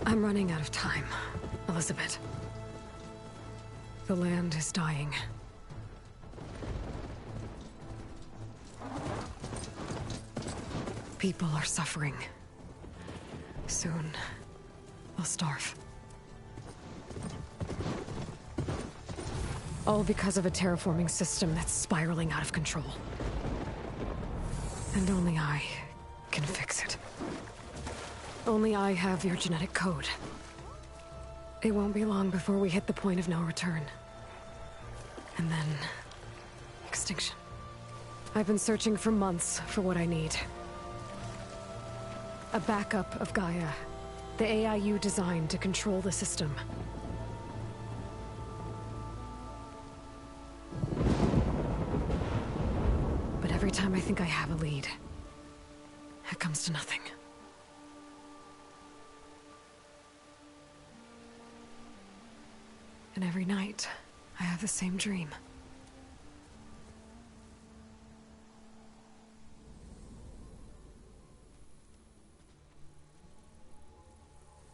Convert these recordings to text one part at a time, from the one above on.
I'm running out of time, Elizabeth. The land is dying. People are suffering. Soon, they'll starve. All because of a terraforming system that's spiraling out of control. And only I can fix it. Only I have your genetic code. It won't be long before we hit the point of no return. And then... extinction. I've been searching for months for what I need. A backup of Gaia. The AI you designed to control the system. But every time I think I have a lead, it comes to nothing. And every night, I have the same dream.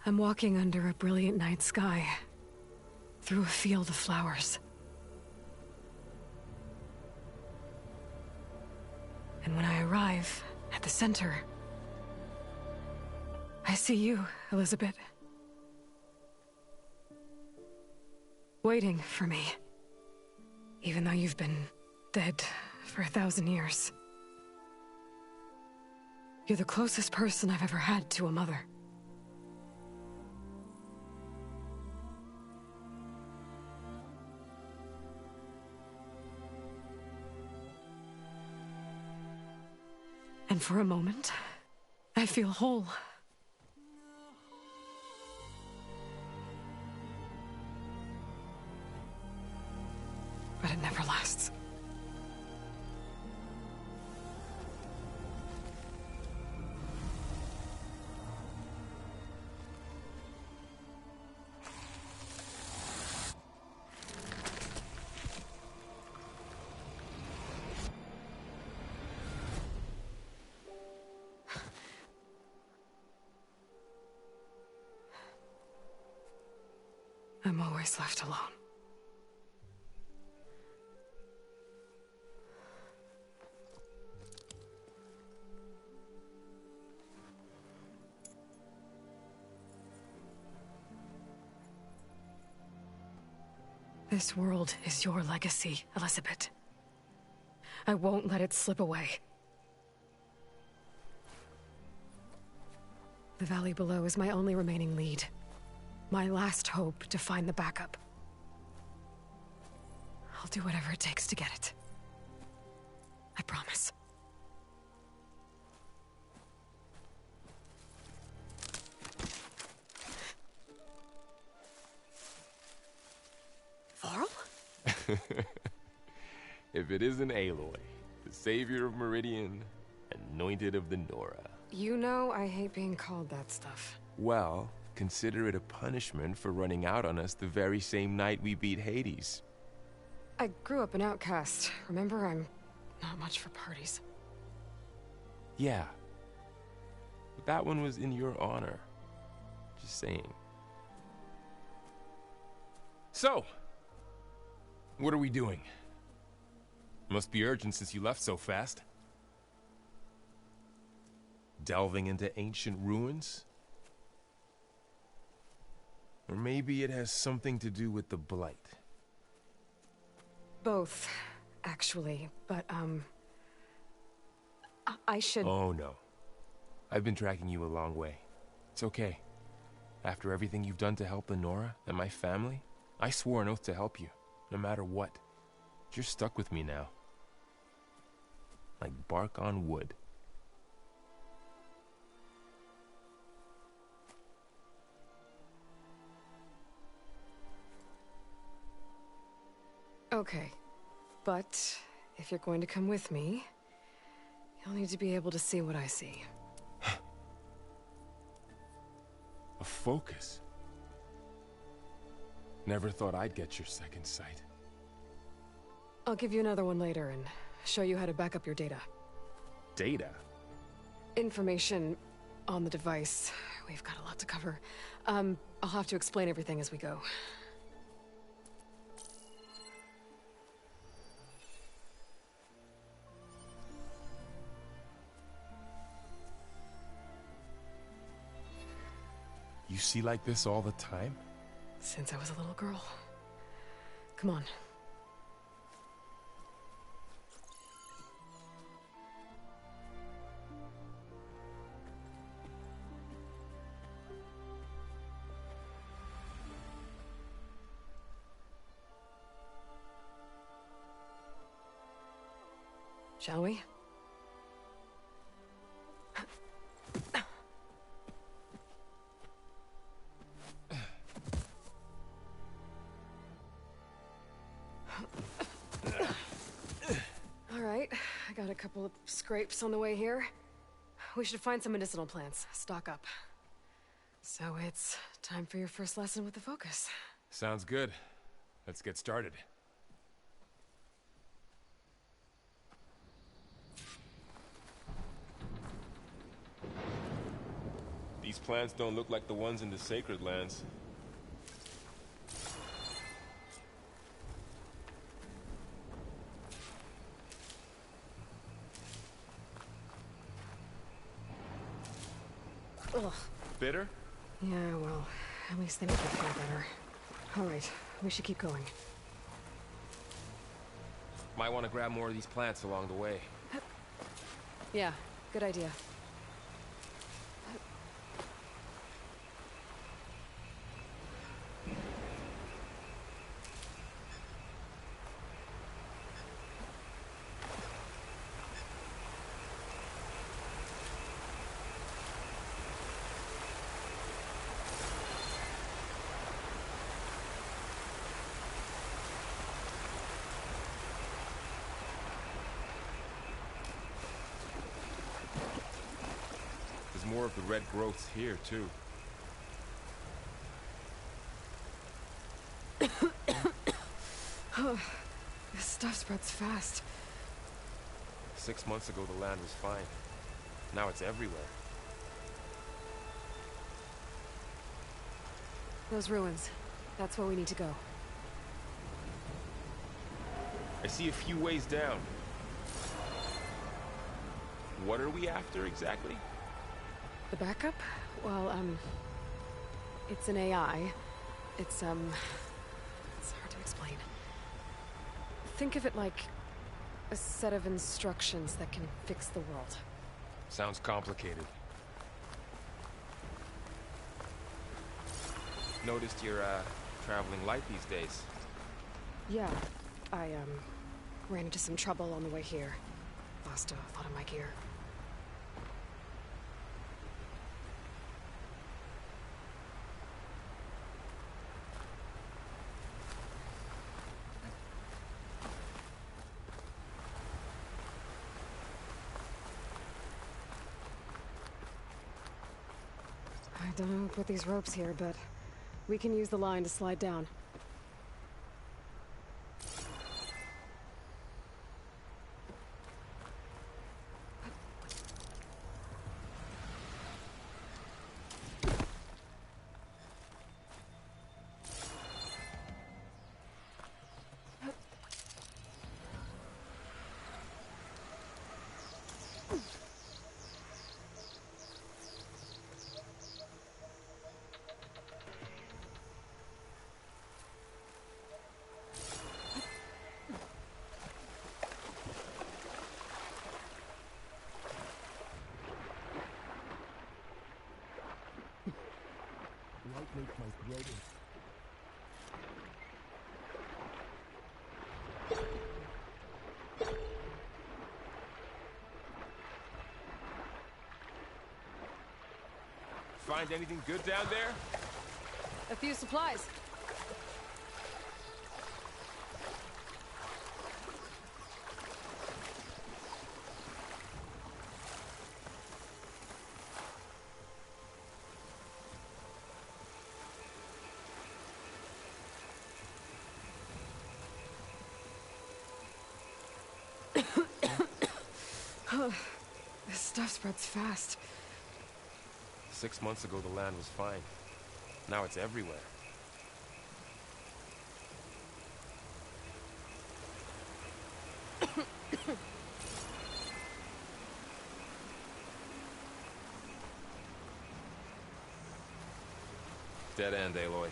I'm walking under a brilliant night sky, through a field of flowers. And when I arrive at the center, I see you, Elizabeth. Waiting for me. Even though you've been dead for 1,000 years. You're the closest person I've ever had to a mother. And for a moment, I feel whole. But it never lasts. I'm always left alone. This world is your legacy, Elizabeth. I won't let it slip away. The valley below is my only remaining lead. My last hope to find the backup. I'll do whatever it takes to get it. I promise. Varl? If it isn't Aloy, the savior of Meridian, anointed of the Nora. You know I hate being called that stuff. Well, consider it a punishment for running out on us the very same night we beat Hades. I grew up an outcast. Remember, I'm not much for parties. Yeah. But that one was in your honor. Just saying. So, what are we doing? Must be urgent since you left so fast. Delving into ancient ruins? Or maybe it has something to do with the Blight. Both, actually, but, I should... Oh, no. I've been tracking you a long way. It's okay. After everything you've done to help the Nora and my family, I swore an oath to help you, no matter what. You're stuck with me now. Like bark on wood. Okay, but if you're going to come with me, you'll need to be able to see what I see. A focus? Never thought I'd get your second sight. I'll give you another one later and show you how to back up your data. Data? Information on the device We've got a lot to cover. I'll have to explain everything as we go. You see like this all the time? Since I was a little girl. Come on. Shall we? All right, I got a couple of scrapes on the way here. We should find some medicinal plants, stock up. So it's time for your first lesson with the Focus. Sounds good. Let's get started. These plants don't look like the ones in the Sacred Lands. Ugh. Bitter? Yeah, well, at least they make it feel better. All right, we should keep going. Might want to grab more of these plants along the way. Yeah, good idea. There's more of the red growths here, too. Oh, this stuff spreads fast. 6 months ago, the land was fine. Now it's everywhere. Those ruins. That's where we need to go. I see a few ways down. What are we after, exactly? The backup? Well, it's an AI. It's hard to explain. Think of it like a set of instructions that can fix the world. Sounds complicated. Noticed you're, traveling light these days. Yeah, I, ran into some trouble on the way here. Lost a lot of my gear. I don't know who put these ropes here, but we can use the line to slide down. Makes my throat Find anything good down there? A few supplies. This stuff spreads fast. 6 months ago, the land was fine. Now it's everywhere. Dead end, Aloy.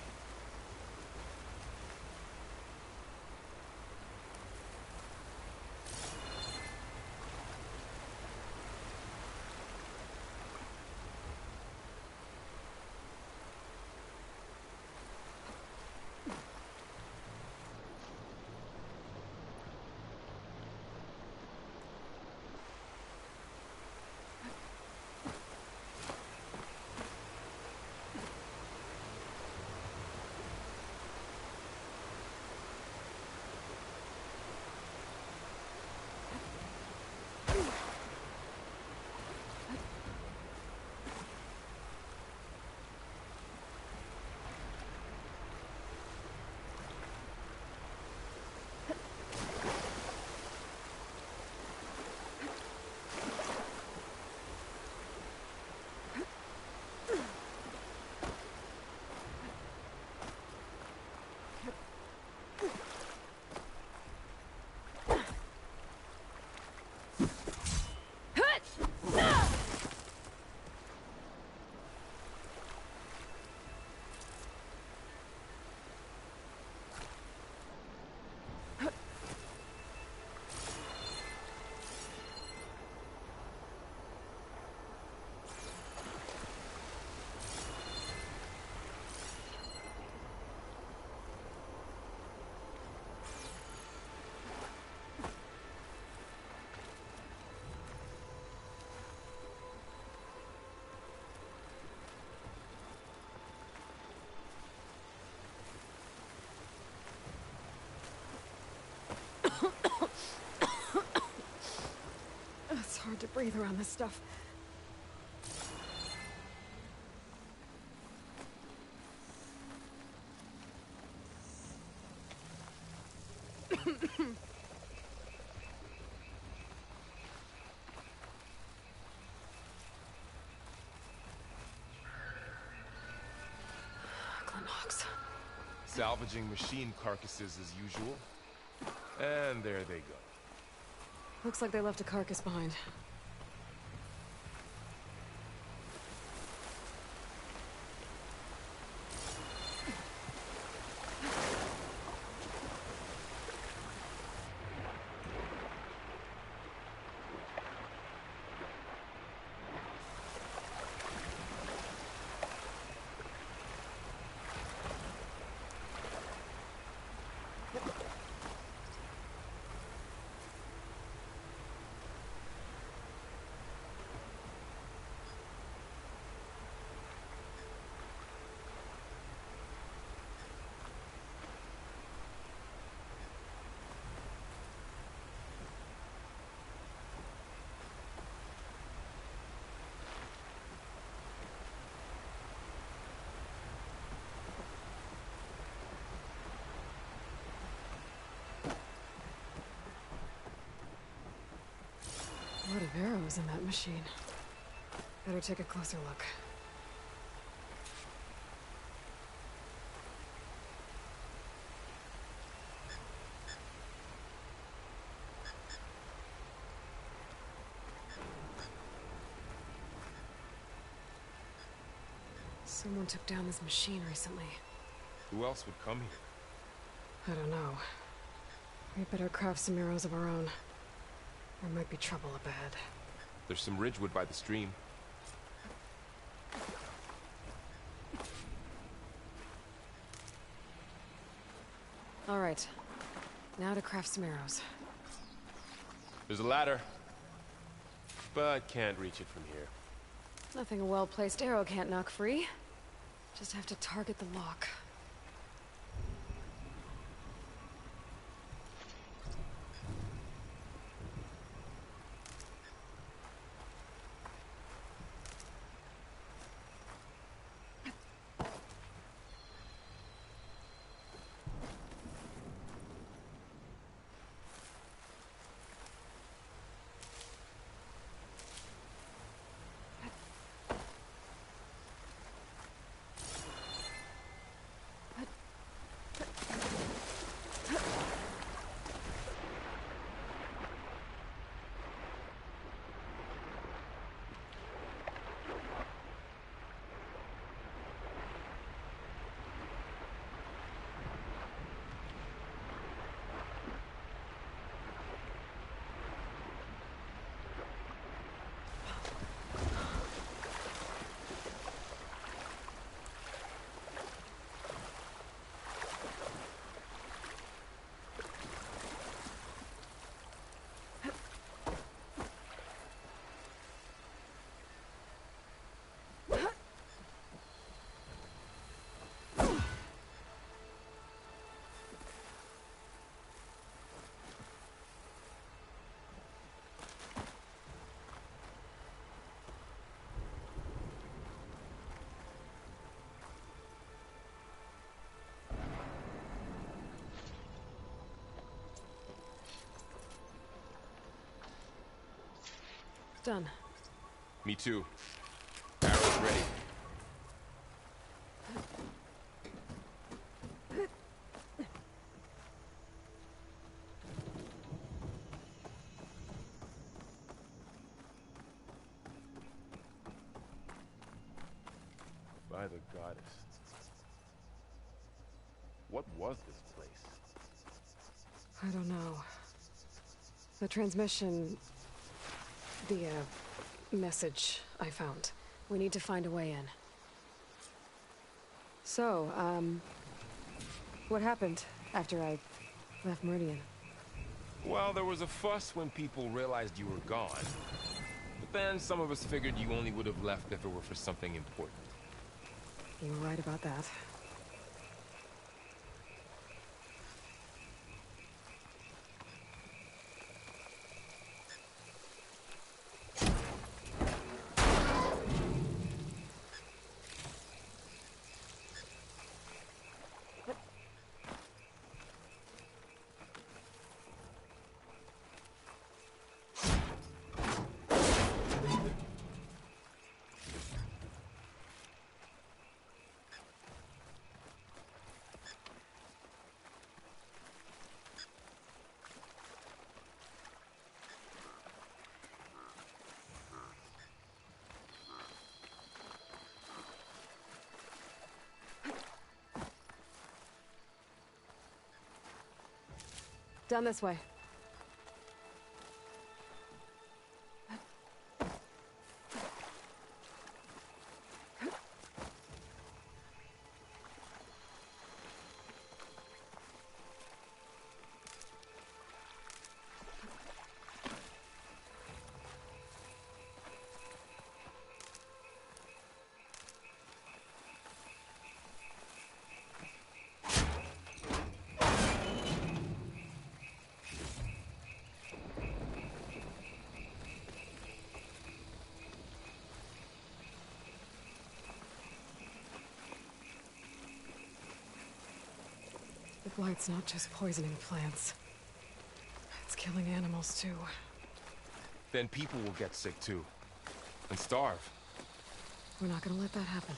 It's hard to breathe around this stuff. Salvaging machine carcasses as usual. And there they go. Looks like they left a carcass behind. A lot of arrows in that machine. Better take a closer look. Someone took down this machine recently. Who else would come here? I don't know. We better craft some arrows of our own. There might be trouble up ahead. There's some ridgewood by the stream. All right. Now to craft some arrows. There's a ladder, but can't reach it from here. Nothing a well-placed arrow can't knock free. Just have to target the lock. Done. Me too. Arrow's ready. By the goddess. What was this place? I don't know. The transmission... The, message I found. We need to find a way in. So, what happened after I left Meridian? Well, there was a fuss when people realized you were gone. But then some of us figured you only would have left if it were for something important. You were right about that. Down this way. The blight's not just poisoning plants. It's killing animals, too. Then people will get sick too. And starve. We're not gonna let that happen.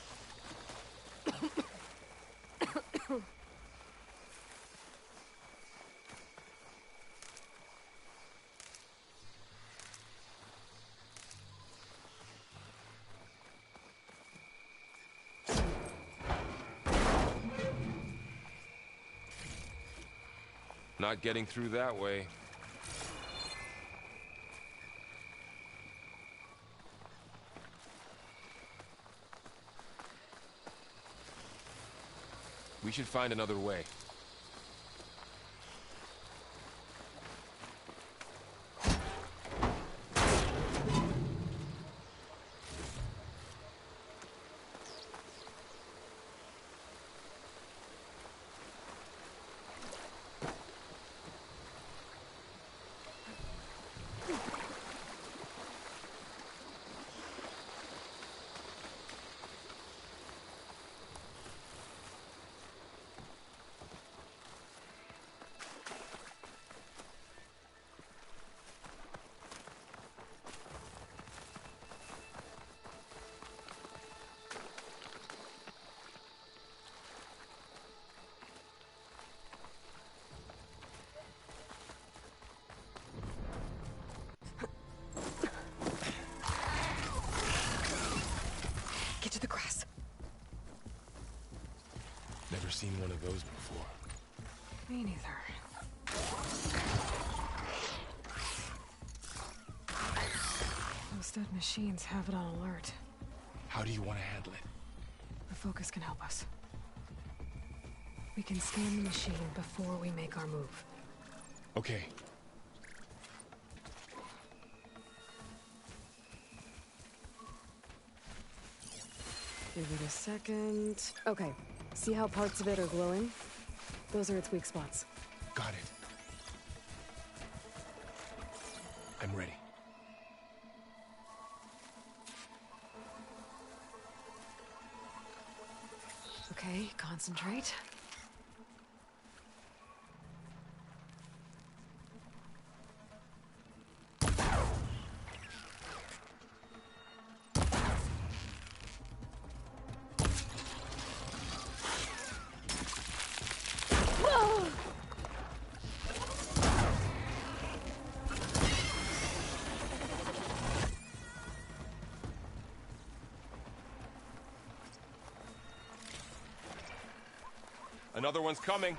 Not getting through that way. We should find another way. Get to the grass. Never seen one of those before. Me neither. Those dead machines have it on alert. How do you want to handle it? The focus can help us. We can scan the machine before we make our move. Okay. Give it a second. Okay. See how parts of it are glowing? Those are its weak spots. Got it. I'm ready. Okay, concentrate. Another one's coming.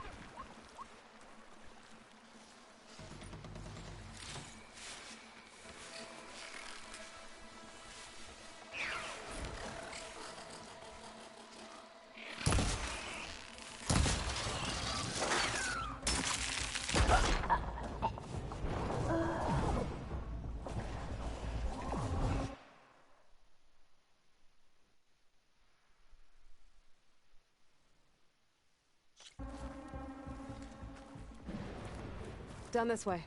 Down this way.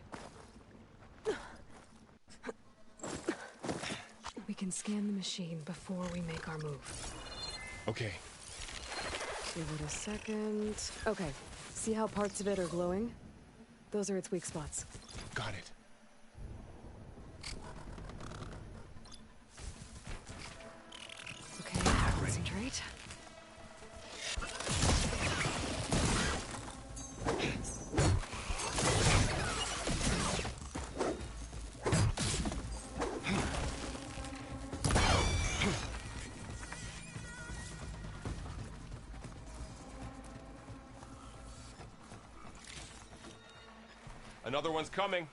We can scan the machine before we make our move. Okay. Give it a second. Okay. See how parts of it are glowing? Those are its weak spots. Got it. Okay, concentrate. Another one's coming.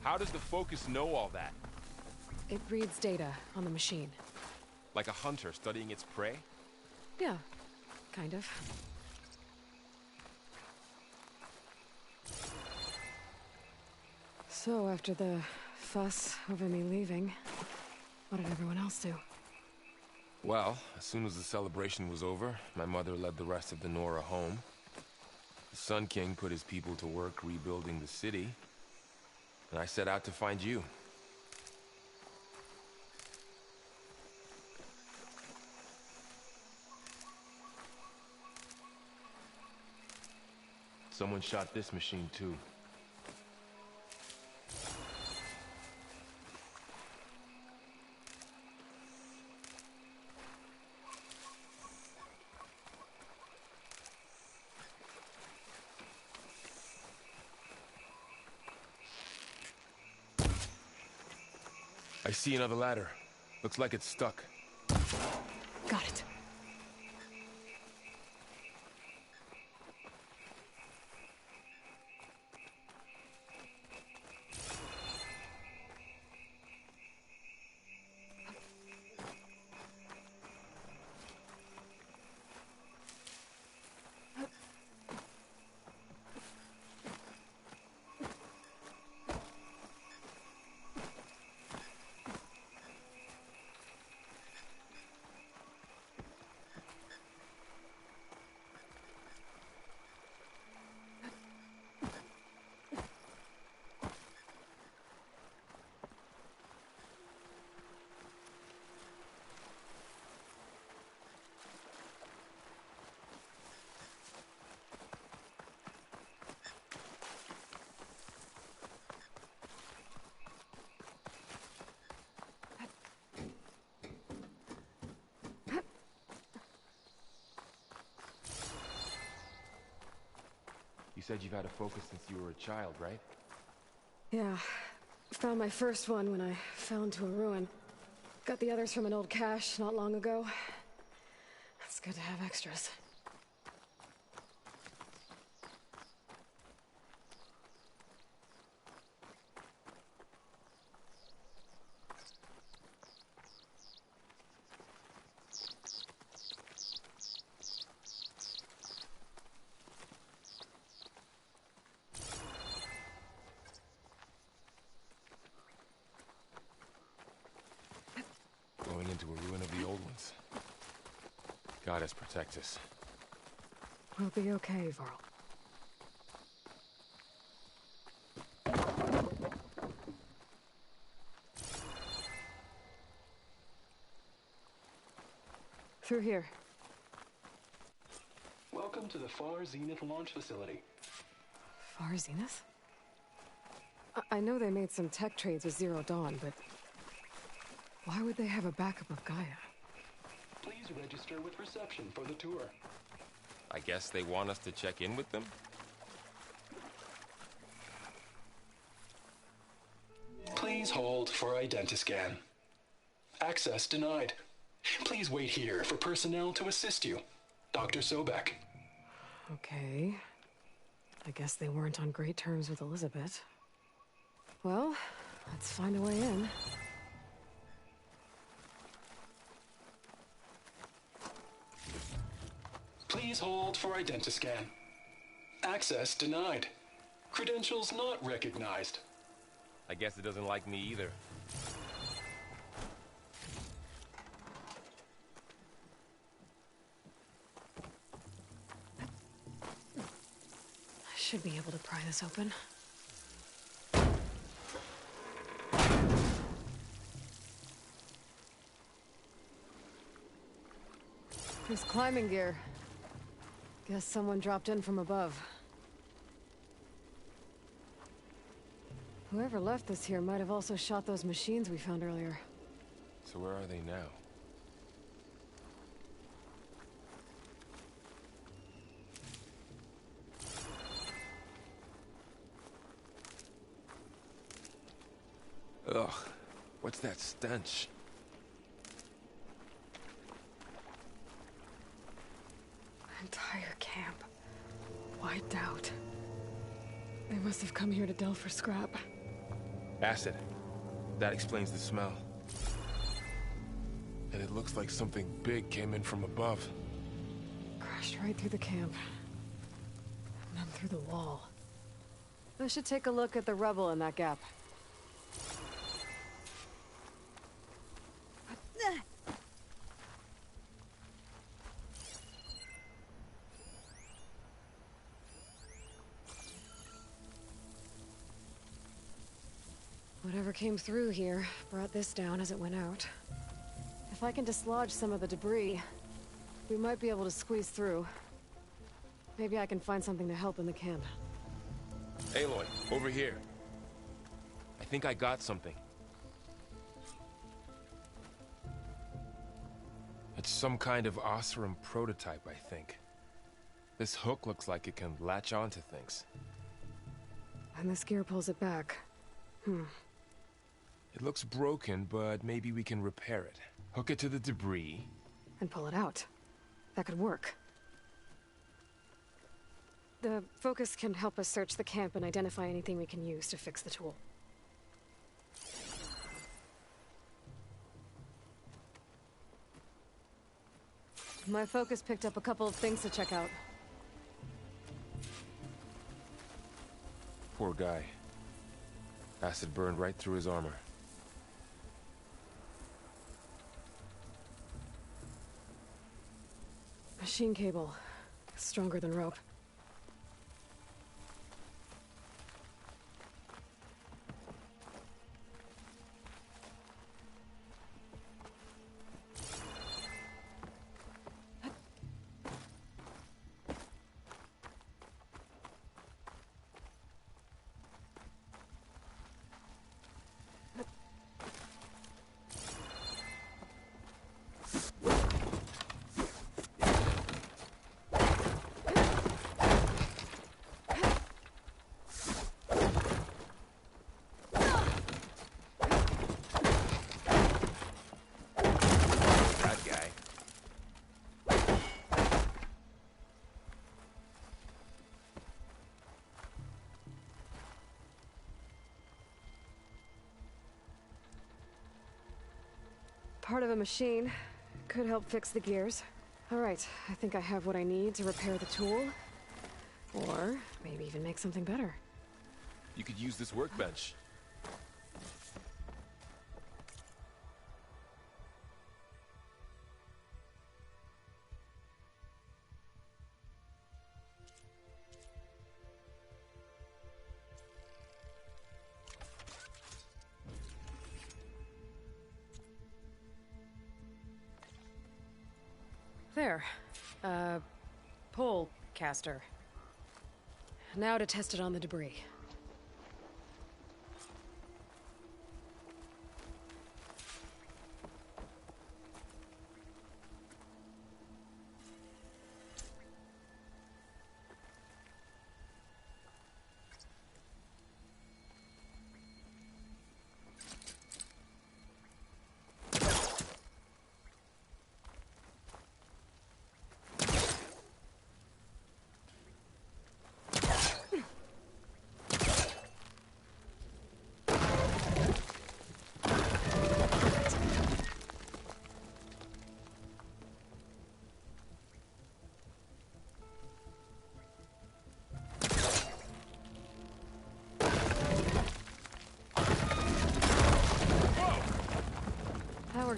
How does the focus know all that? It reads data on the machine. Like a hunter studying its prey? Yeah, kind of. So, after the fuss over me leaving, what did everyone else do? Well, as soon as the celebration was over, my mother led the rest of the Nora home. The Sun King put his people to work rebuilding the city, and I set out to find you. Someone shot this machine too. I see another ladder. Looks like it's stuck. Got it. You said you've had a focus since you were a child, right? Yeah. Found my first one when I fell into a ruin. Got the others from an old cache not long ago. It's good to have extras. Going into a ruin of the old ones. Goddess protect us. We'll be okay, Varl. Through here. Welcome to the Far Zenith launch facility. Far Zenith? I know they made some tech trades with Zero Dawn, but why would they have a backup of Gaia? Please Please register with reception for the tour. I guess they want us to check in with them? Please hold for identiscan. Access denied. Please wait here for personnel to assist you. Dr. Sobek. Okay. I guess they weren't on great terms with Elizabeth. Well, let's find a way in. Please hold for identiscan. Access denied. Credentials not recognized. I guess it doesn't like me either. I should be able to pry this open. There's climbing gear. Guess someone dropped in from above. Whoever left this here might have also shot those machines we found earlier. So where are they now? Ugh, what's that stench? Entire camp. Wiped out. They must have come here to delve for scrap. Acid. That explains the smell. And it looks like something big came in from above. Crashed right through the camp. And then through the wall. I should take a look at the rubble in that gap. Whatever came through here brought this down as it went out. If I can dislodge some of the debris, we might be able to squeeze through. Maybe I can find something to help in the camp. Aloy, over here. I think I got something. It's some kind of Osram prototype, I think. This hook looks like it can latch onto things. And this gear pulls it back. It looks broken, but maybe we can repair it. Hook it to the debris. And pull it out. That could work. The focus can help us search the camp and identify anything we can use to fix the tool. My focus picked up a couple of things to check out. Poor guy. Acid burned right through his armor. Machine cable. Stronger than rope. That guy. Part of a machine. Could help fix the gears. Alright, I think I have what I need to repair the tool. Or maybe even make something better. You could use this workbench. There. Pole caster. Now to test it on the debris.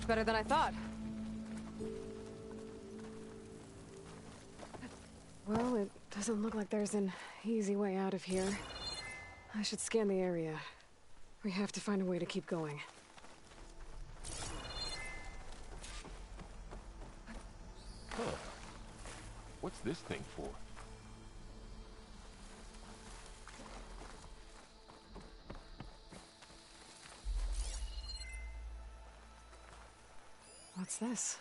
much better than I thought. Well, it doesn't look like there's an easy way out of here. I should scan the area. We have to find a way to keep going. Huh. What's this thing for? What's this?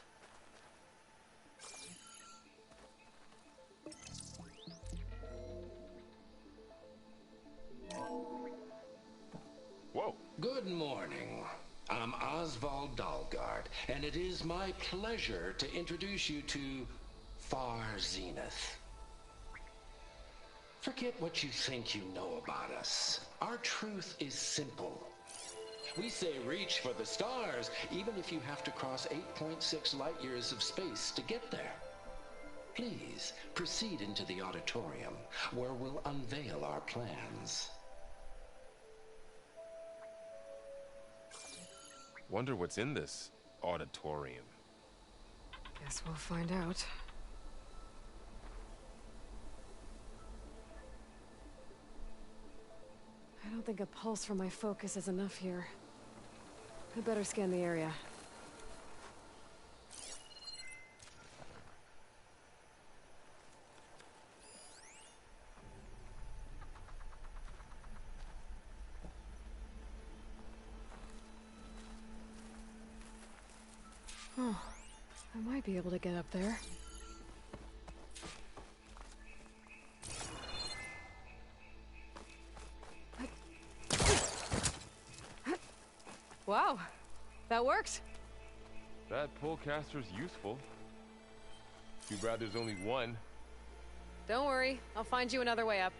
Whoa! Good morning. I'm Oswald Dalgard, and it is my pleasure to introduce you to Far Zenith. Forget what you think you know about us. Our truth is simple. We say reach for the stars, even if you have to cross 8.6 light years of space to get there. Please, proceed into the auditorium, where we'll unveil our plans. Wonder what's in this auditorium. Guess we'll find out. I don't think a pulse from my focus is enough here. I better scan the area. Oh, I might be able to get up there. Wow, that worked. That pullcaster's useful. Too bad there's only one. Don't worry, I'll find you another way up.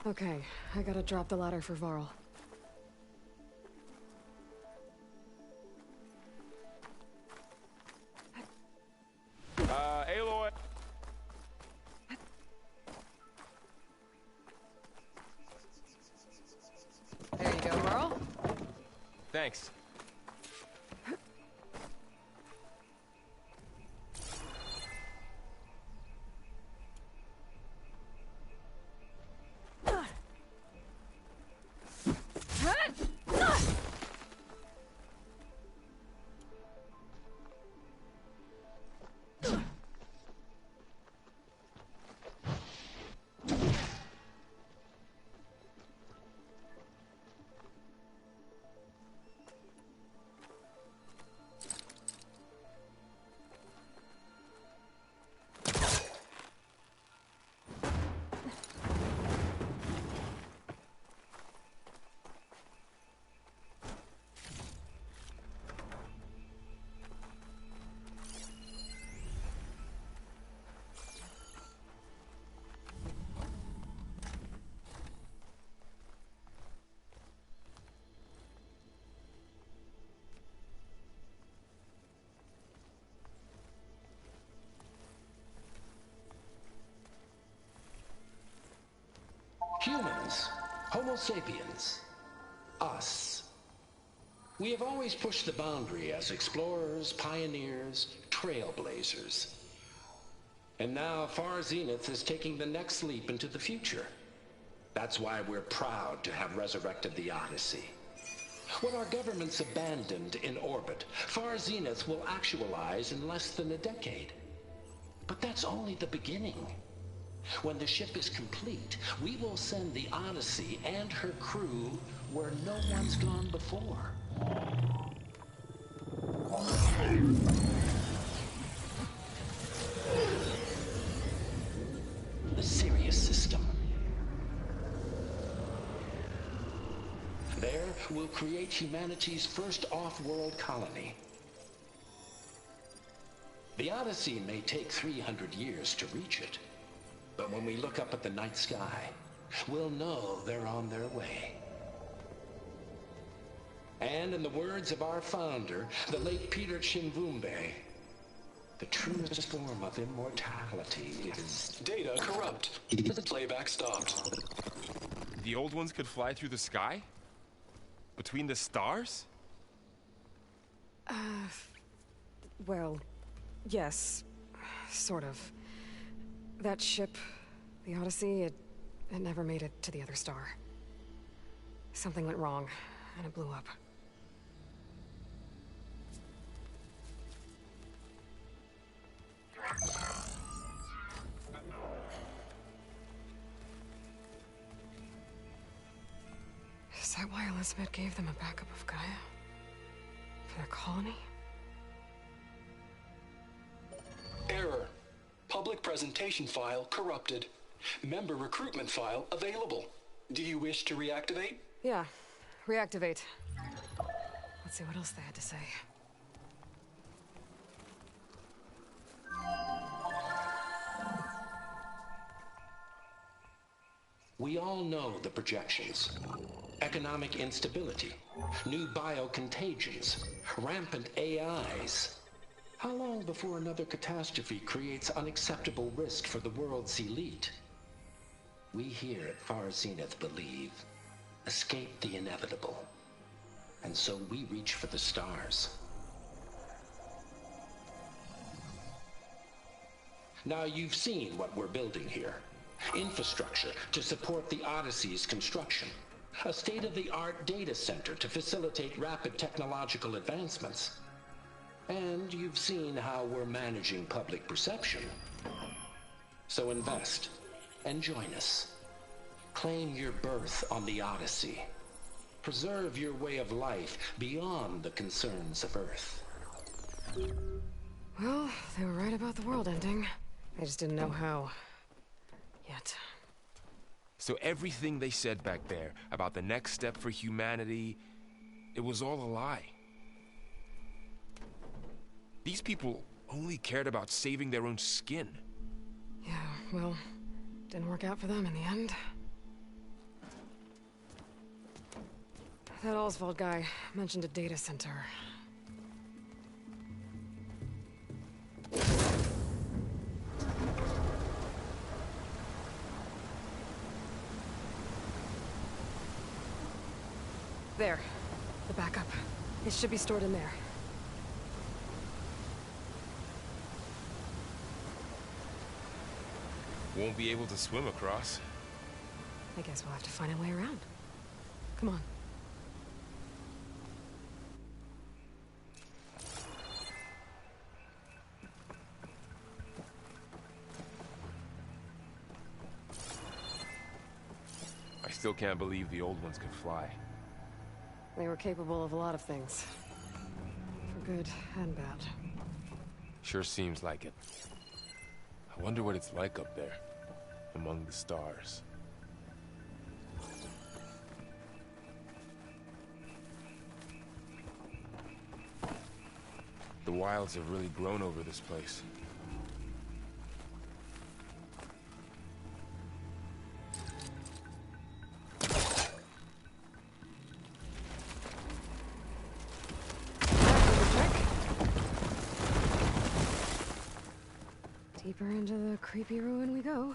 Okay, I gotta drop the ladder for Varl. Thanks. Humans, Homo sapiens, us. We have always pushed the boundary as explorers, pioneers, trailblazers. And now Far Zenith is taking the next leap into the future. That's why we're proud to have resurrected the Odyssey. What our governments abandoned in orbit, Far Zenith will actualize in less than a decade. But that's only the beginning. When the ship is complete, we will send the Odyssey and her crew where no one's gone before. The Sirius system. There, we'll create humanity's first off-world colony. The Odyssey may take 300 years to reach it. But when we look up at the night sky, we'll know they're on their way. And in the words of our founder, the late Peter Chimvumbe, the truest form of immortality is... Data corrupt. Playback stopped. The old ones could fly through the sky? Between the stars? Well, yes. Sort of. That ship, the Odyssey, it never made it to the other star. Something went wrong, and it blew up. Is that why Elizabeth gave them a backup of Gaia? For their colony? Error. Public presentation file corrupted. Member recruitment file available. Do you wish to reactivate? Yeah. Reactivate. Let's see what else they had to say. We all know the projections. Economic instability, new biocontagions, rampant AIs. How long before another catastrophe creates unacceptable risk for the world's elite? We here at Far Zenith believe, escape the inevitable. And so we reach for the stars. Now you've seen what we're building here. Infrastructure to support the Odyssey's construction. A state-of-the-art data center to facilitate rapid technological advancements. And you've seen how we're managing public perception. So invest and join us. Claim your berth on the Odyssey. Preserve your way of life beyond the concerns of Earth. Well, they were right about the world ending. I just didn't know how. Yet. So everything they said back there about the next step for humanity, it was all a lie. These people only cared about saving their own skin. Yeah, well, didn't work out for them in the end. That Oswald guy mentioned a data center. There. The backup. It should be stored in there. Won't be able to swim across. I guess we'll have to find a way around. Come on. I still can't believe the old ones could fly. They were capable of a lot of things. For good and bad. Sure seems like it. I wonder what it's like up there, among the stars. The wilds have really grown over this place. Deeper into the creepy ruin we go.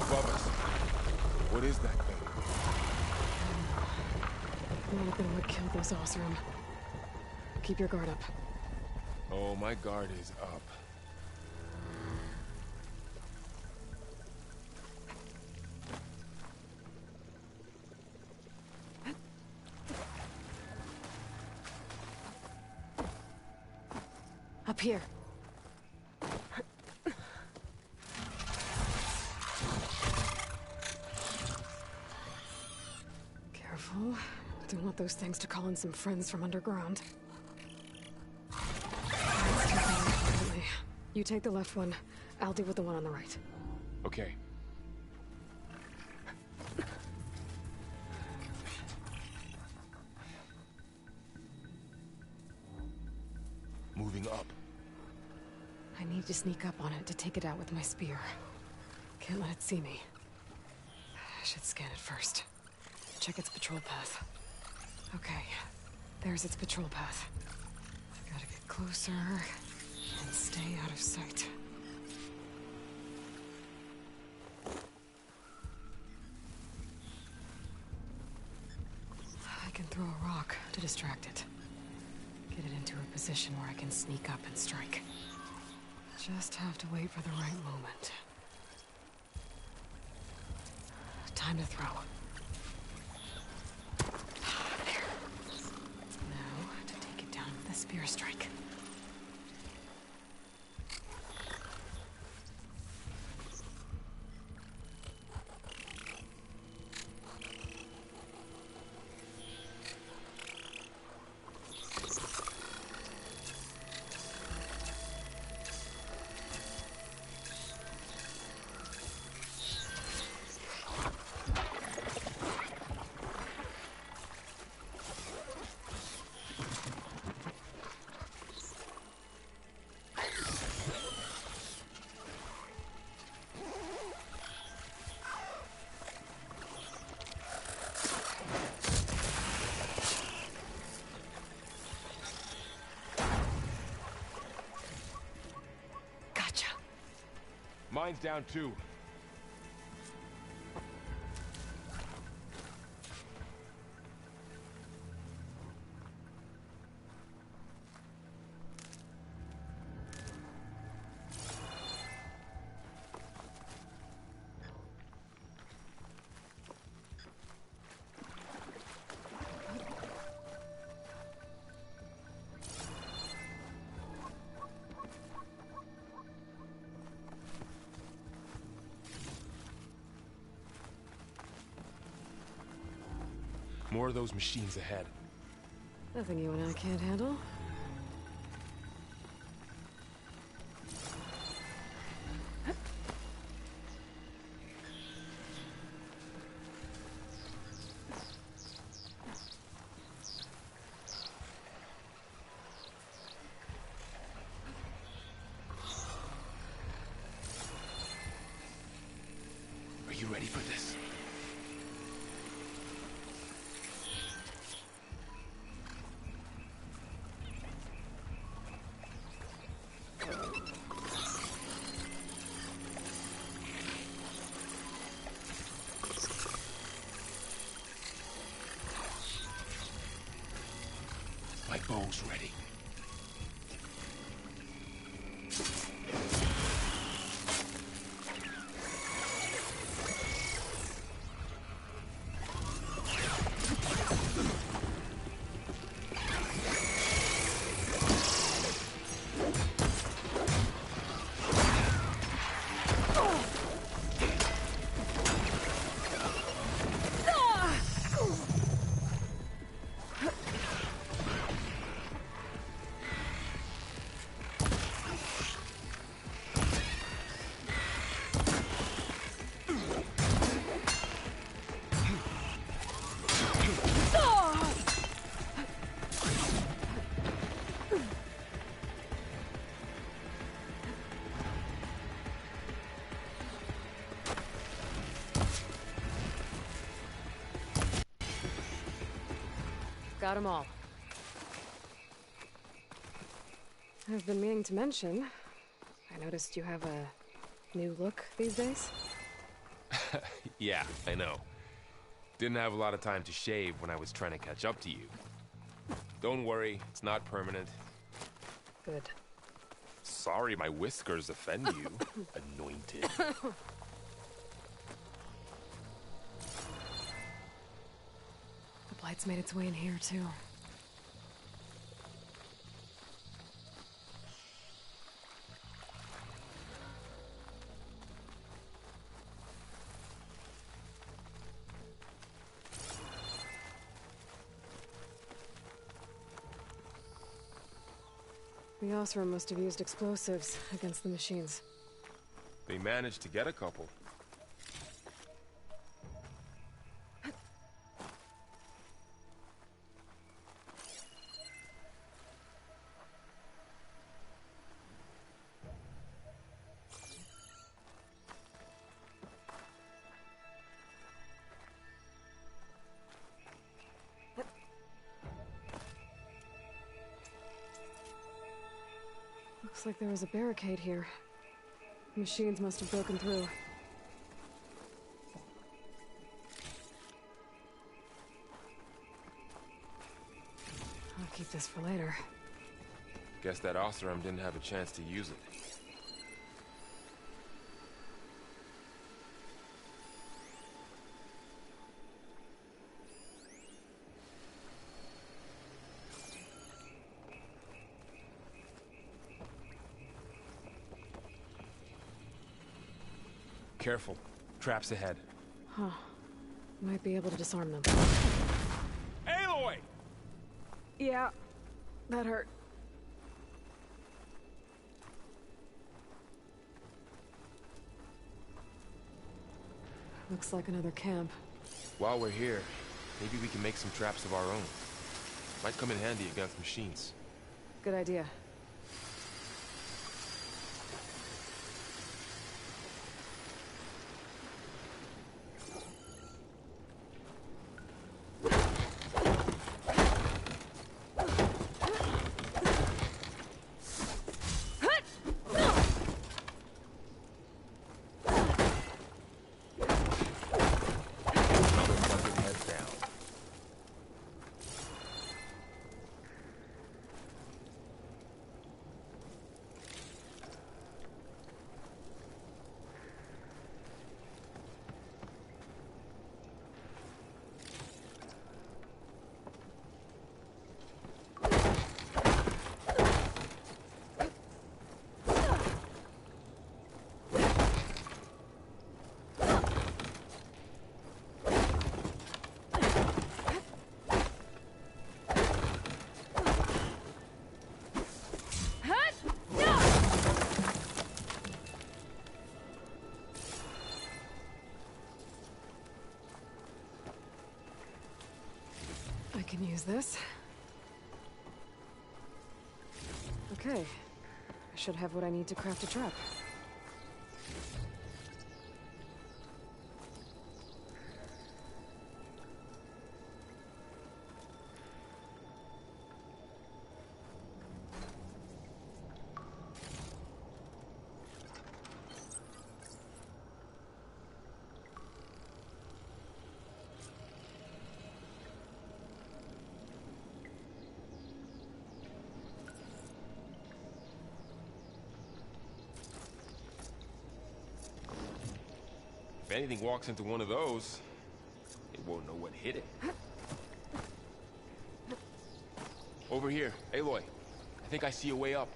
Above us. What is that thing? Might have been what killed those Osram. Keep your guard up. Oh, my guard is up. Up here. Careful. Don't want those things to call in some friends from underground. You take the left one. I'll deal with the one on the right. Okay. Moving up. I need to sneak up on it to take it out with my spear. Can't let it see me. I should scan it first. Check its patrol path. Okay, there's its patrol path. Gotta get closer and stay out of sight. I can throw a rock to distract it. Get it into a position where I can sneak up and strike. Just have to wait for the right moment. Time to throw. There. Now, to take it down with a spear strike. Mine's down too. More of those machines ahead. Nothing you and I can't handle. Are you ready for this? bow's ready. Got them all. I've been meaning to mention, I noticed you have a new look these days. Yeah, I know. Didn't have a lot of time to shave when I was trying to catch up to you. Don't worry, it's not permanent. Good. Sorry my whiskers offend you, anointed. The Blight's made its way in here, too. The Osram must have used explosives against the machines. They managed to get a couple. Looks like there was a barricade here. Machines must have broken through. I'll keep this for later. Guess that Osram didn't have a chance to use it. Careful. Traps ahead. Huh. Might be able to disarm them. Aloy! Yeah, that hurt. Looks like another camp. While we're here, maybe we can make some traps of our own. Might come in handy against machines. Good idea. I can use this. Okay. I should have what I need to craft a trap. If anything walks into one of those, it won't know what hit it. Over here, Aloy. I think I see a way up.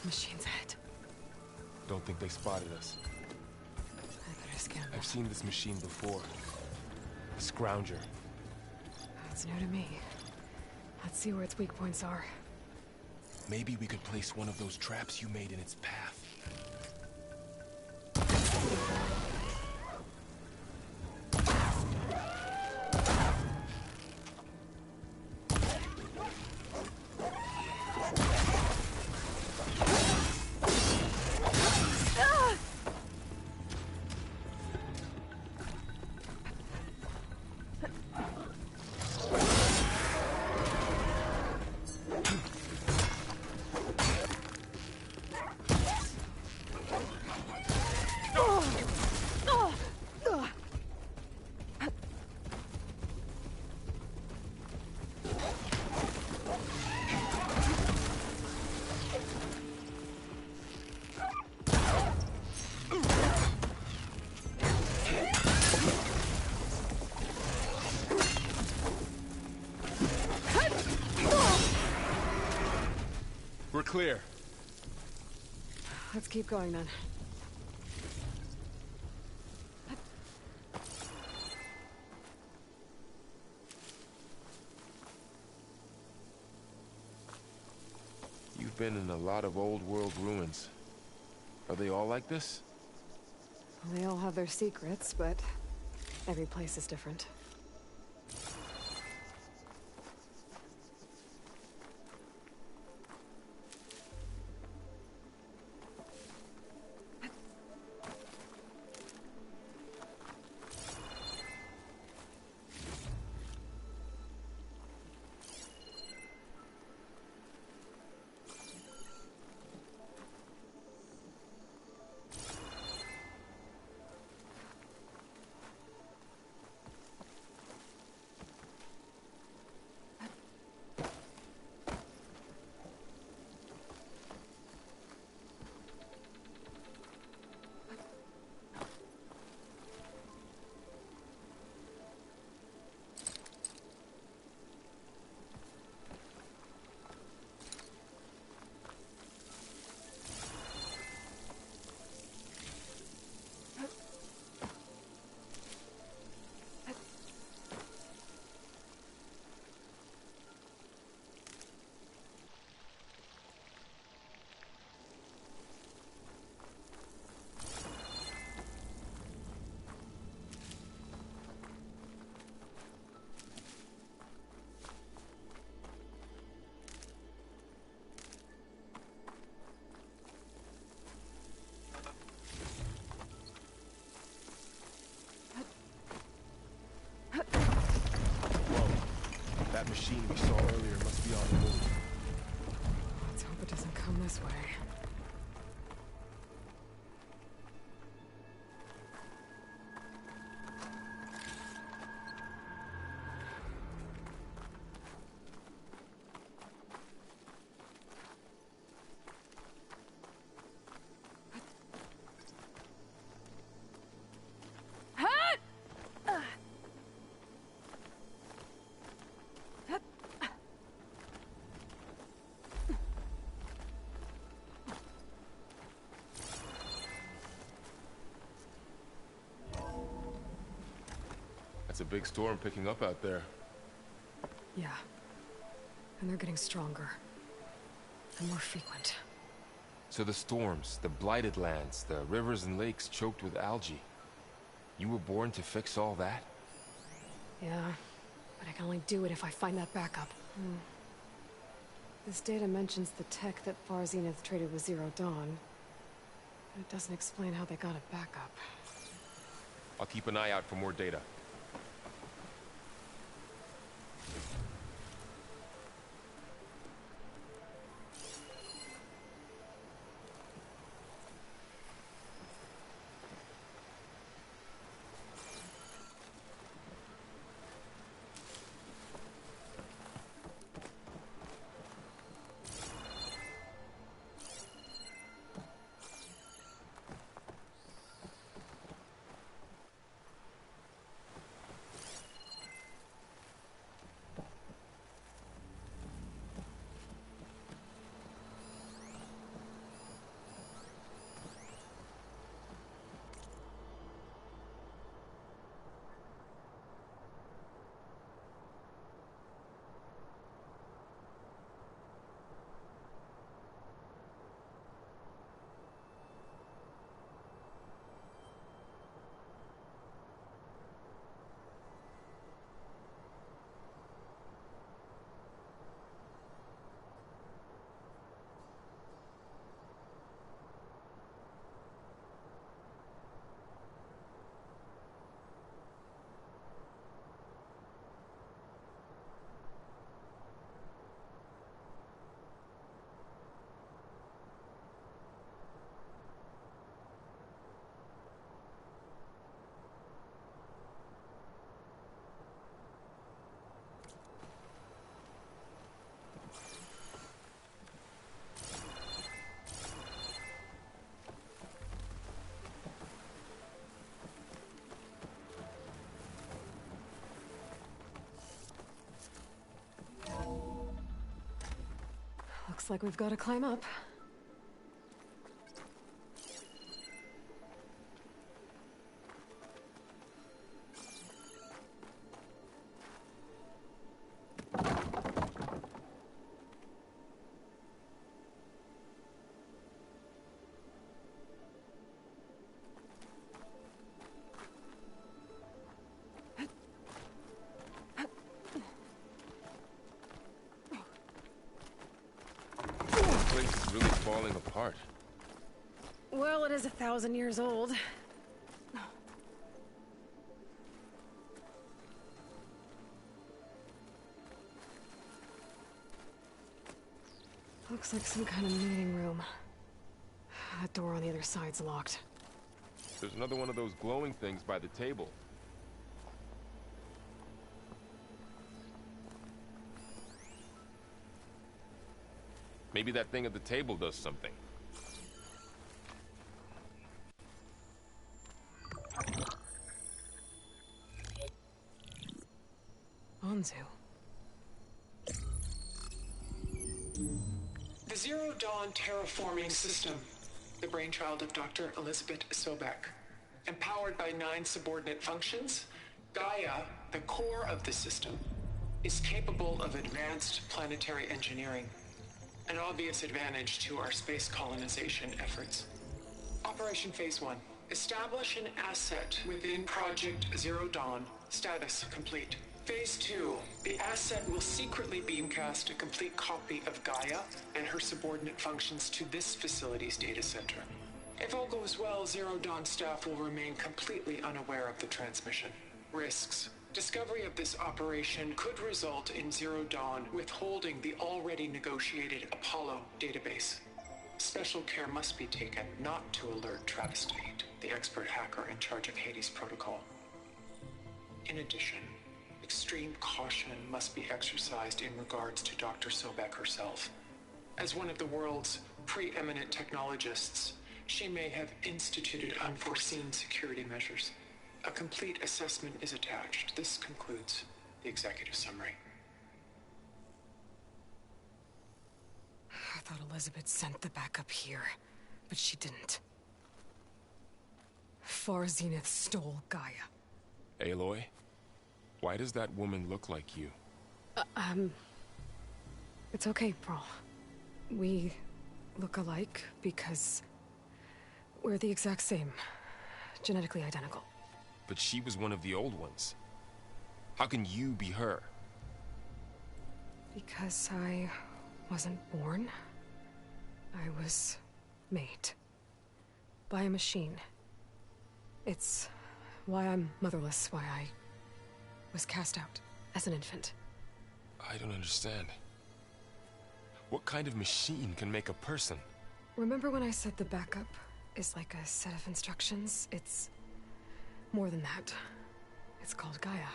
Machine's head. Don't think they spotted us. I better scan them. I've seen this machine before. A scrounger. It's new to me. Let's see where its weak points are. Maybe we could place one of those traps you made in its path. We're clear. Let's keep going then. You've been in a lot of old world ruins. Are they all like this? They all have their secrets, but every place is different. That machine we saw earlier must be on the move. Let's hope it doesn't come this way. That's a big storm picking up out there. Yeah. And they're getting stronger. And more frequent. So the storms, the blighted lands, the rivers and lakes choked with algae. You were born to fix all that? Yeah. But I can only do it if I find that backup. This data mentions the tech that Far Zenith traded with Zero Dawn. But it doesn't explain how they got it back up. I'll keep an eye out for more data. Looks like we've got to climb up. Really falling apart. Well, it is 1,000 years old. Looks like some kind of meeting room. That door on the other side's locked. There's another one of those glowing things by the table. Maybe that thing at the table does something. Anzu. The Zero Dawn terraforming system, the brainchild of Dr. Elizabeth Sobek. Empowered by 9 subordinate functions, Gaia, the core of the system, is capable of advanced planetary engineering, an obvious advantage to our space colonization efforts. Operation Phase 1. Establish an asset within Project Zero Dawn. Status complete. Phase 2. The asset will secretly beamcast a complete copy of Gaia and her subordinate functions to this facility's data center. If all goes well, Zero Dawn staff will remain completely unaware of the transmission. Risks. Discovery of this operation could result in Zero Dawn withholding the already negotiated Apollo database. Special care must be taken not to alert Travis Tate, the expert hacker in charge of Hades Protocol. In addition, extreme caution must be exercised in regards to Dr. Sobek herself. As one of the world's preeminent technologists, she may have instituted unforeseen security measures. A complete assessment is attached. This concludes the executive summary. I thought Elizabeth sent the backup here, but she didn't. Far Zenith stole Gaia. Aloy? Why does that woman look like you? It's okay, Pearl. We look alike because we're the exact same. Genetically identical. But she was one of the old ones. How can you be her? Because I wasn't born. I was made. By a machine. It's why I'm motherless, why I was cast out as an infant. I don't understand. What kind of machine can make a person? Remember when I said the backup is like a set of instructions? It's more than that. It's called Gaia.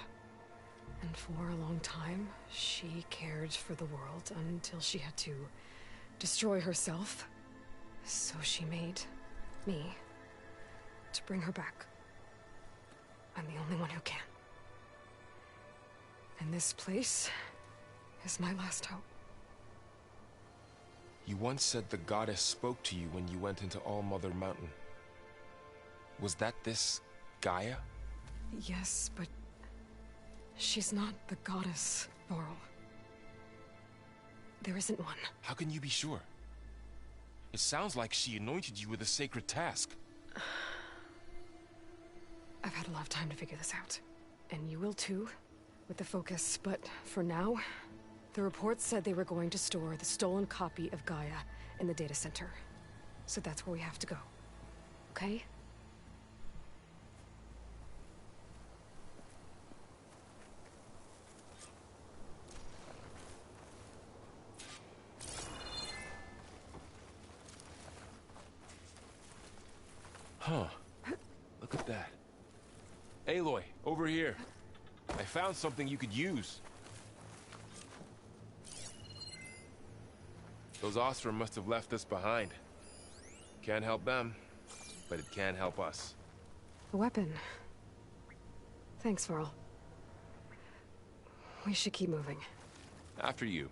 And for a long time, she cared for the world until she had to destroy herself. So she made me to bring her back. I'm the only one who can. And this place is my last hope. You once said the goddess spoke to you when you went into All-Mother Mountain. Was that this Gaia? Yes, but she's not the goddess, Laurel. There isn't one. How can you be sure? It sounds like she anointed you with a sacred task. I've had a lot of time to figure this out. And you will too, with the focus. But for now, the report said they were going to store the stolen copy of Gaia in the data center. So that's where we have to go. Okay? Huh. Look at that. Aloy, over here. I found something you could use. Those Ostrom must have left us behind. Can't help them, but it can help us. A weapon. Thanks, Varl. We should keep moving. After you.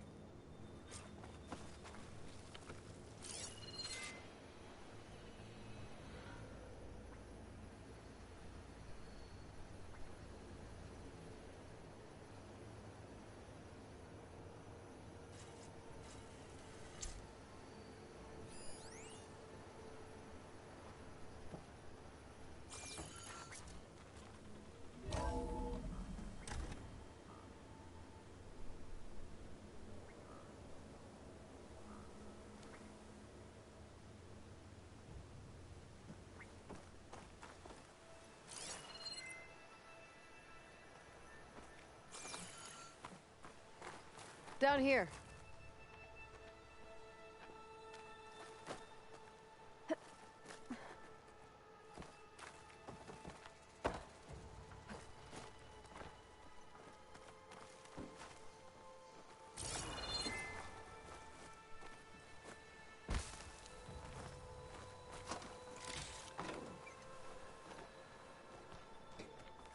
Down here.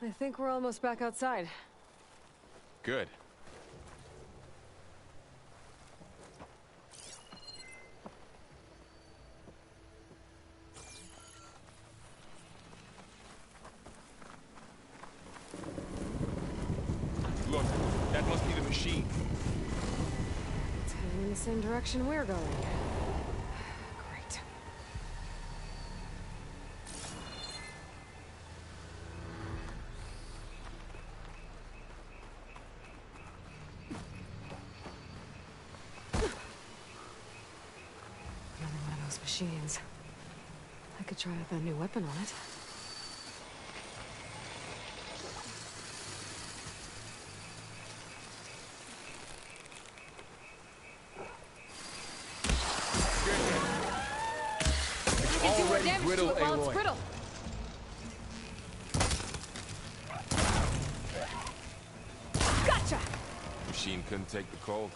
I think we're almost back outside. Good. Look, that must be the machine. It's heading in the same direction we're going. Great. Another one of those machines. I could try out that new weapon on it. Already brittle, while it's Aloy. brittle. Gotcha! Machine couldn't take the cold.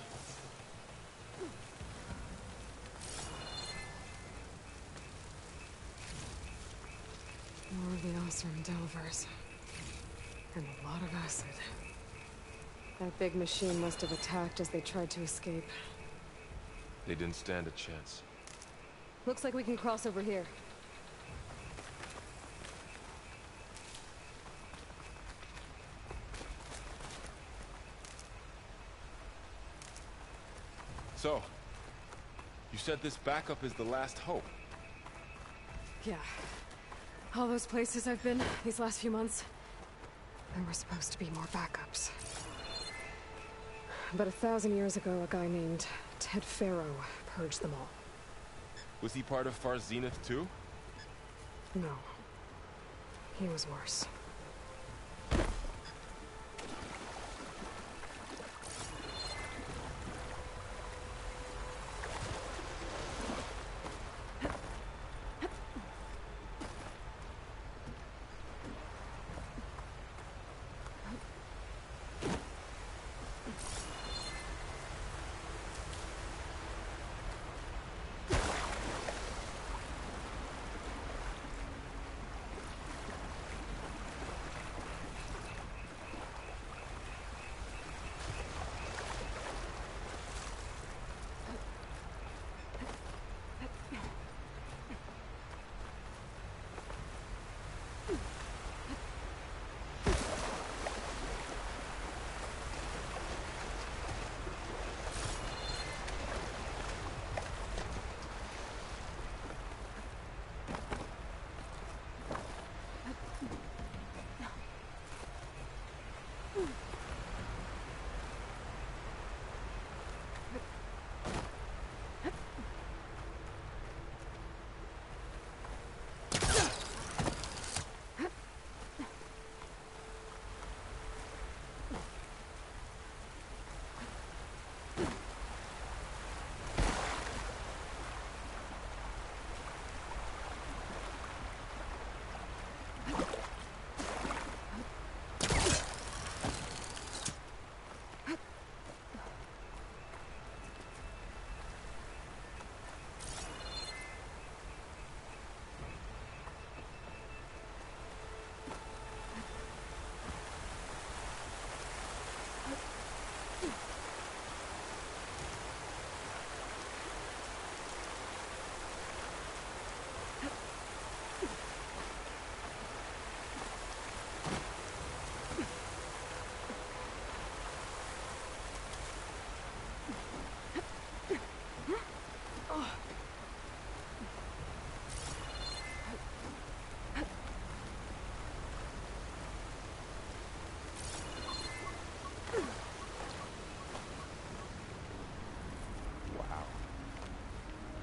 More of the Ostrom Delvers. And a lot of acid. That big machine must have attacked as they tried to escape. They didn't stand a chance. Looks like we can cross over here. So, you said this backup is the last hope. Yeah. All those places I've been these last few months, there were supposed to be more backups. But 1,000 years ago, a guy named Ted Faro purged them all. Was he part of Far Zenith too? No. He was worse.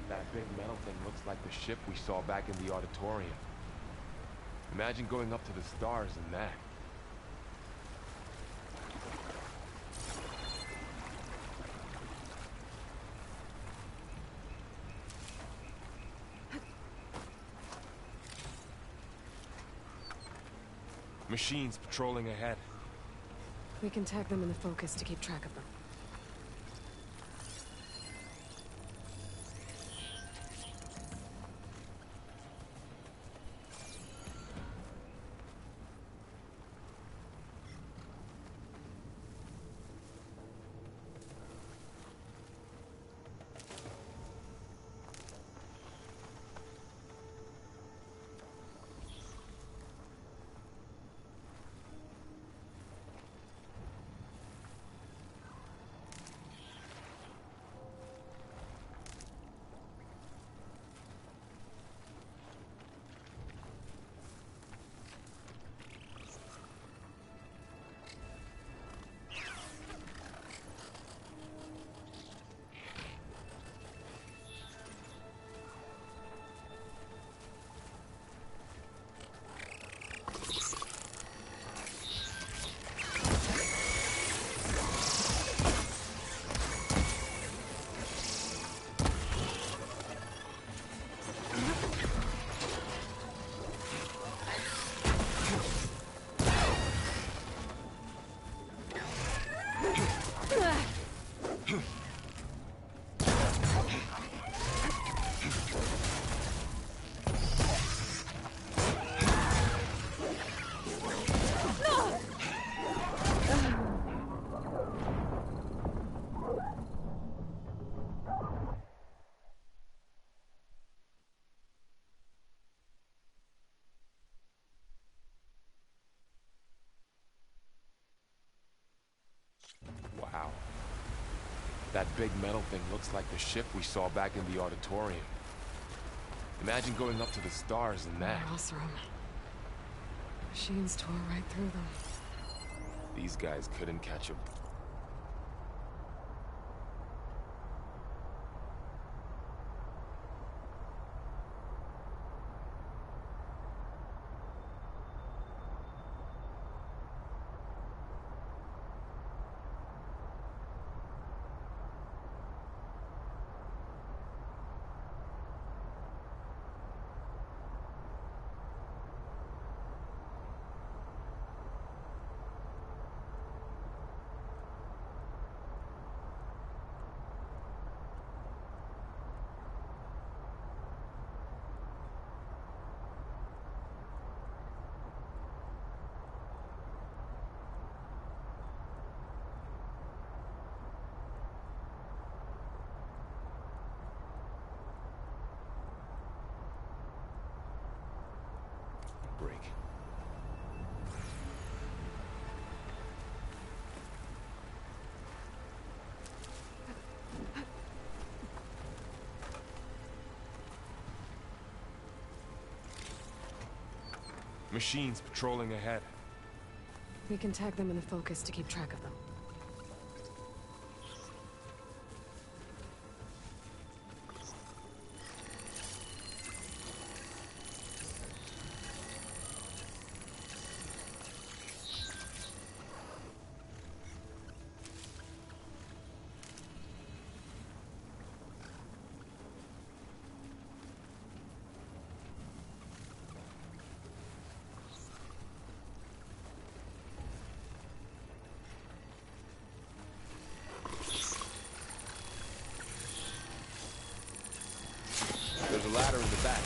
That big metal thing looks like the ship we saw back in the auditorium. Imagine going up to the stars in that. Machines patrolling ahead. We can tag them in the focus to keep track of them. Wow. That big metal thing looks like the ship we saw back in the auditorium. Imagine going up to the stars in that. Rossrum. Machines tore right through them. These guys couldn't catch him. Machines patrolling ahead. We can tag them in the focus to keep track of them. There's a ladder in the back.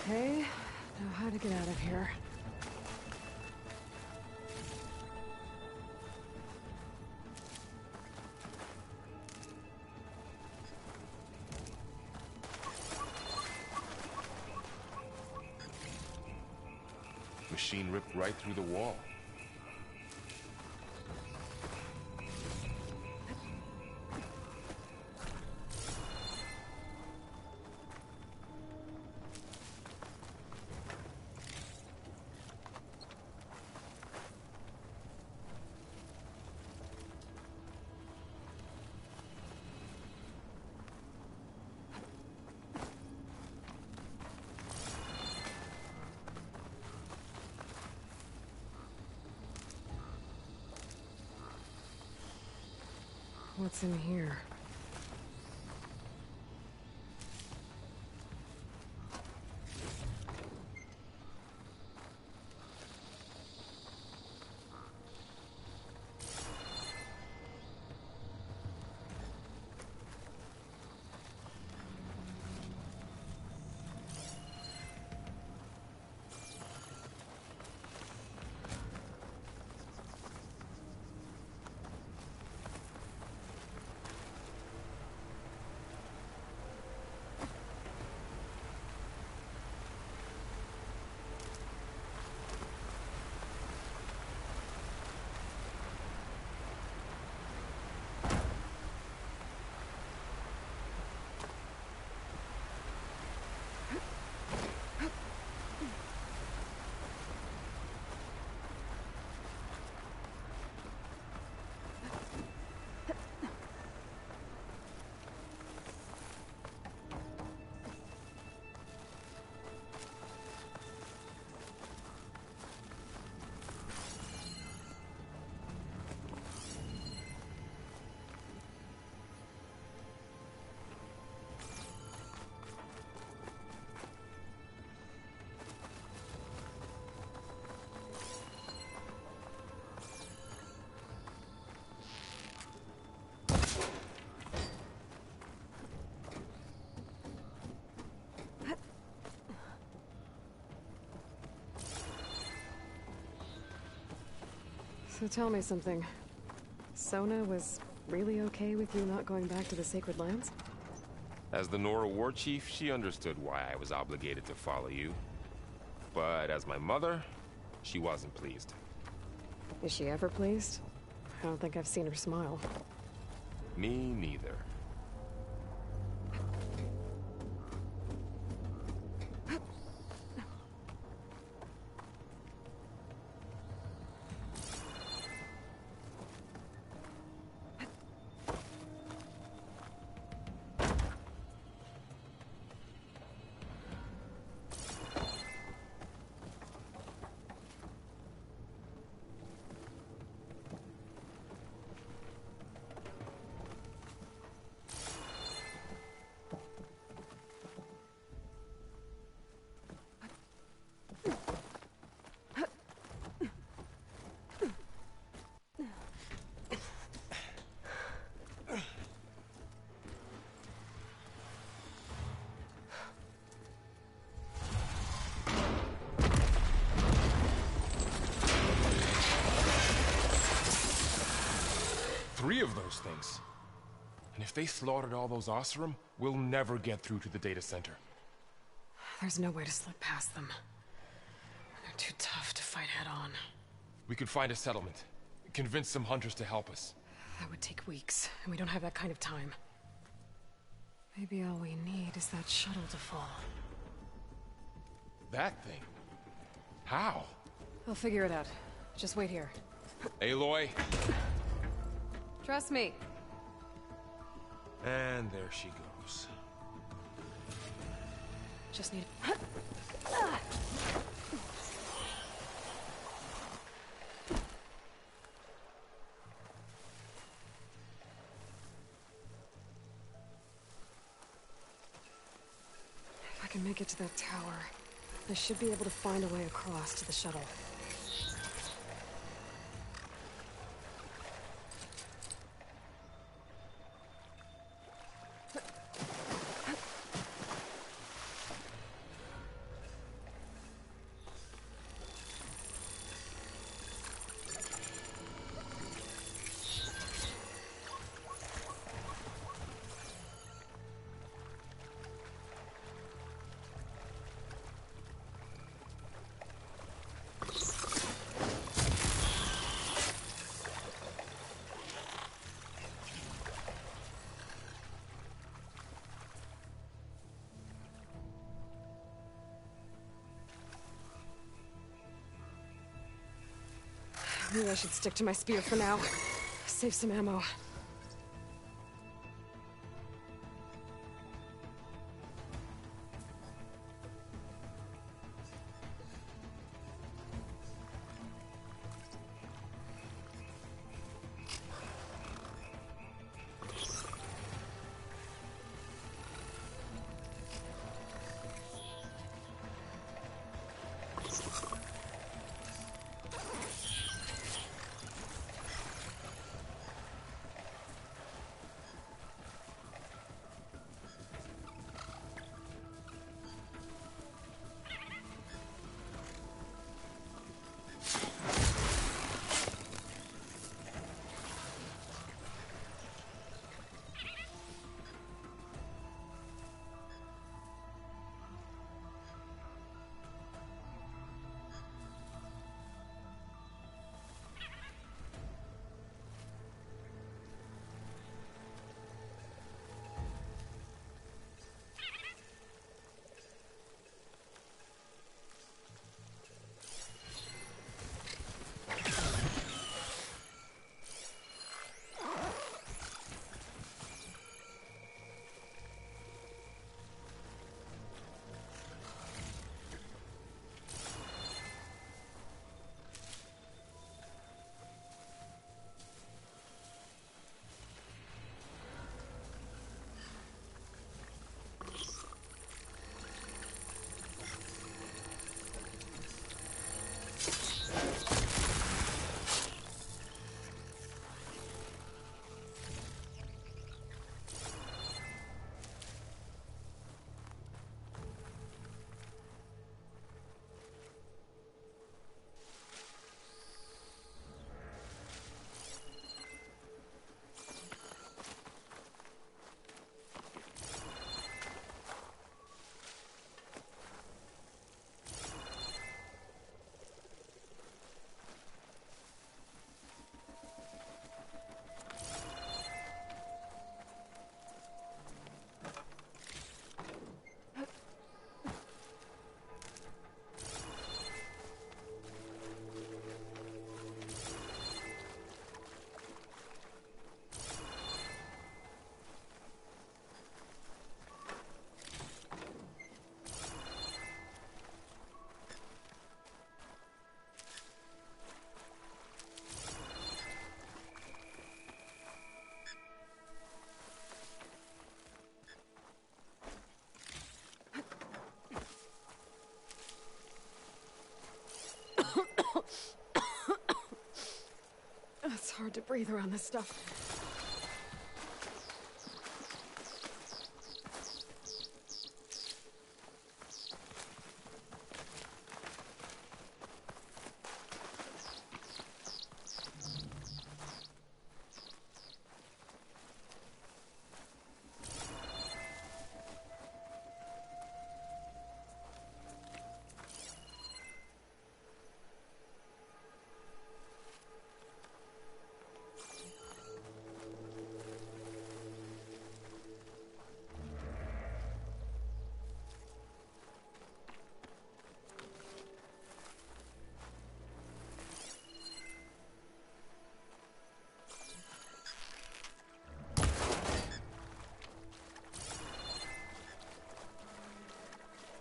Okay, now how to get out of here. Machine ripped right through the wall. What's in here? So tell me something. Sona was really okay with you not going back to the Sacred Lands? As the Nora war chief, she understood why I was obligated to follow you. But as my mother, she wasn't pleased. Is she ever pleased? I don't think I've seen her smile. Me neither. of those things. And if they slaughtered all those Oseram, we'll never get through to the data center. There's no way to slip past them. They're too tough to fight head-on. We could find a settlement. Convince some hunters to help us. That would take weeks, and we don't have that kind of time. Maybe all we need is that shuttle to fall. That thing? How? I'll figure it out. Just wait here. Aloy. Trust me. And there she goes. Just need... If I can make it to that tower, I should be able to find a way across to the shuttle. Maybe I should stick to my spear for now. Save some ammo. It's hard to breathe around this stuff.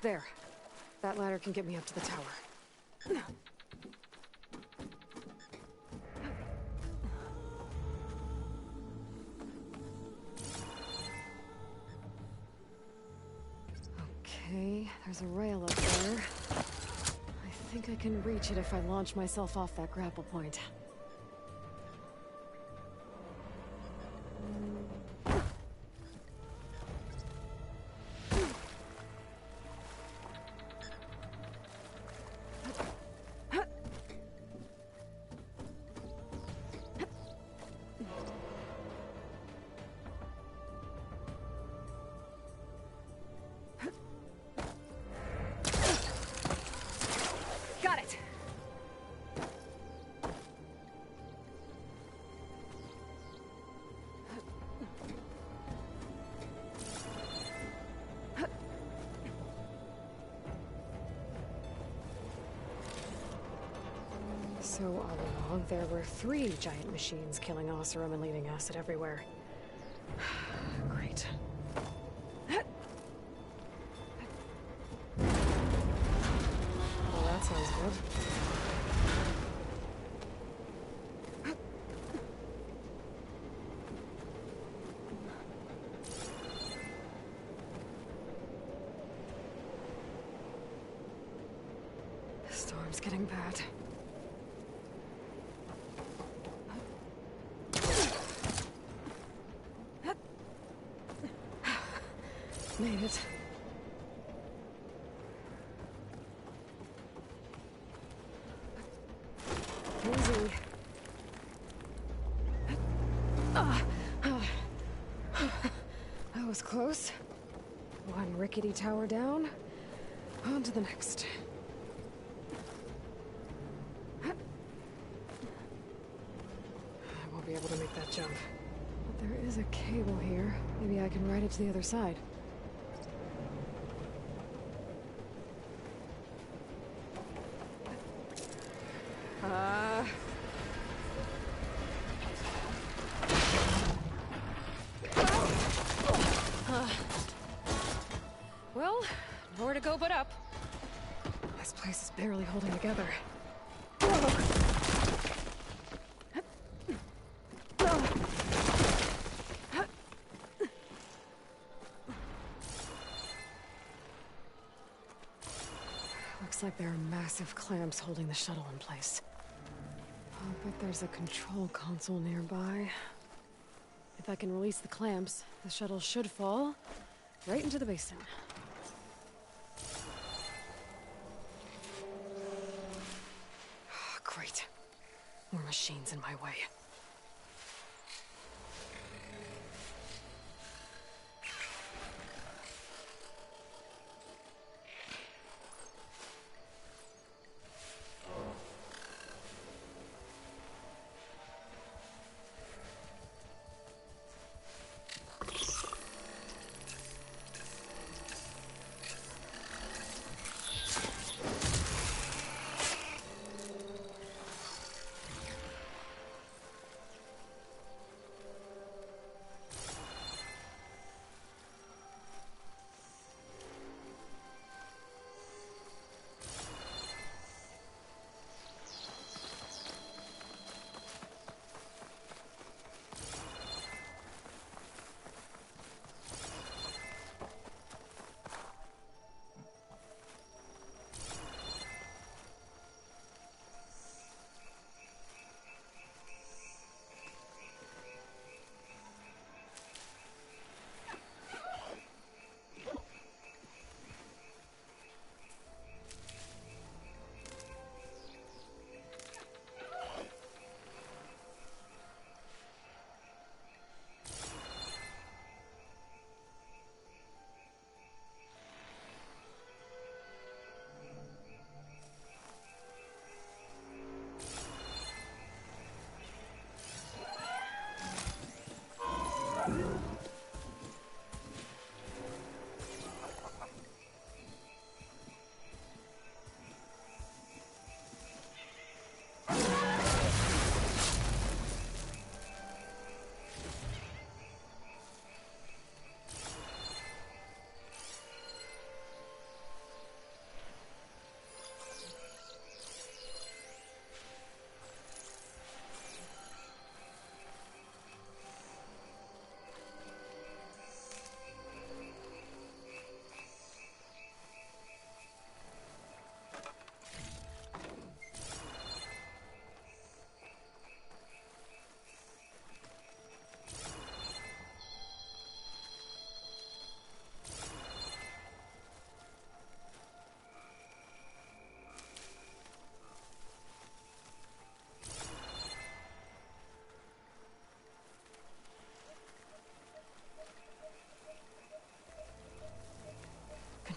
There. That ladder can get me up to the tower. Okay, there's a rail up there. I think I can reach it if I launch myself off that grapple point. Got it! So all along, there were 3 giant machines killing Oseram and leaving acid everywhere. Great. Well, that sounds good. The storm's getting bad. Made it. Easy. That was close. One rickety tower down. On to the next. I won't be able to make that jump. But there is a cable here. Maybe I can ride it to the other side. Well, nowhere to go but up. This place is barely holding together. Looks like there are massive clamps holding the shuttle in place. I'll bet there's a control console nearby. If I can release the clamps, the shuttle should fall right into the basin. Great. More machines in my way.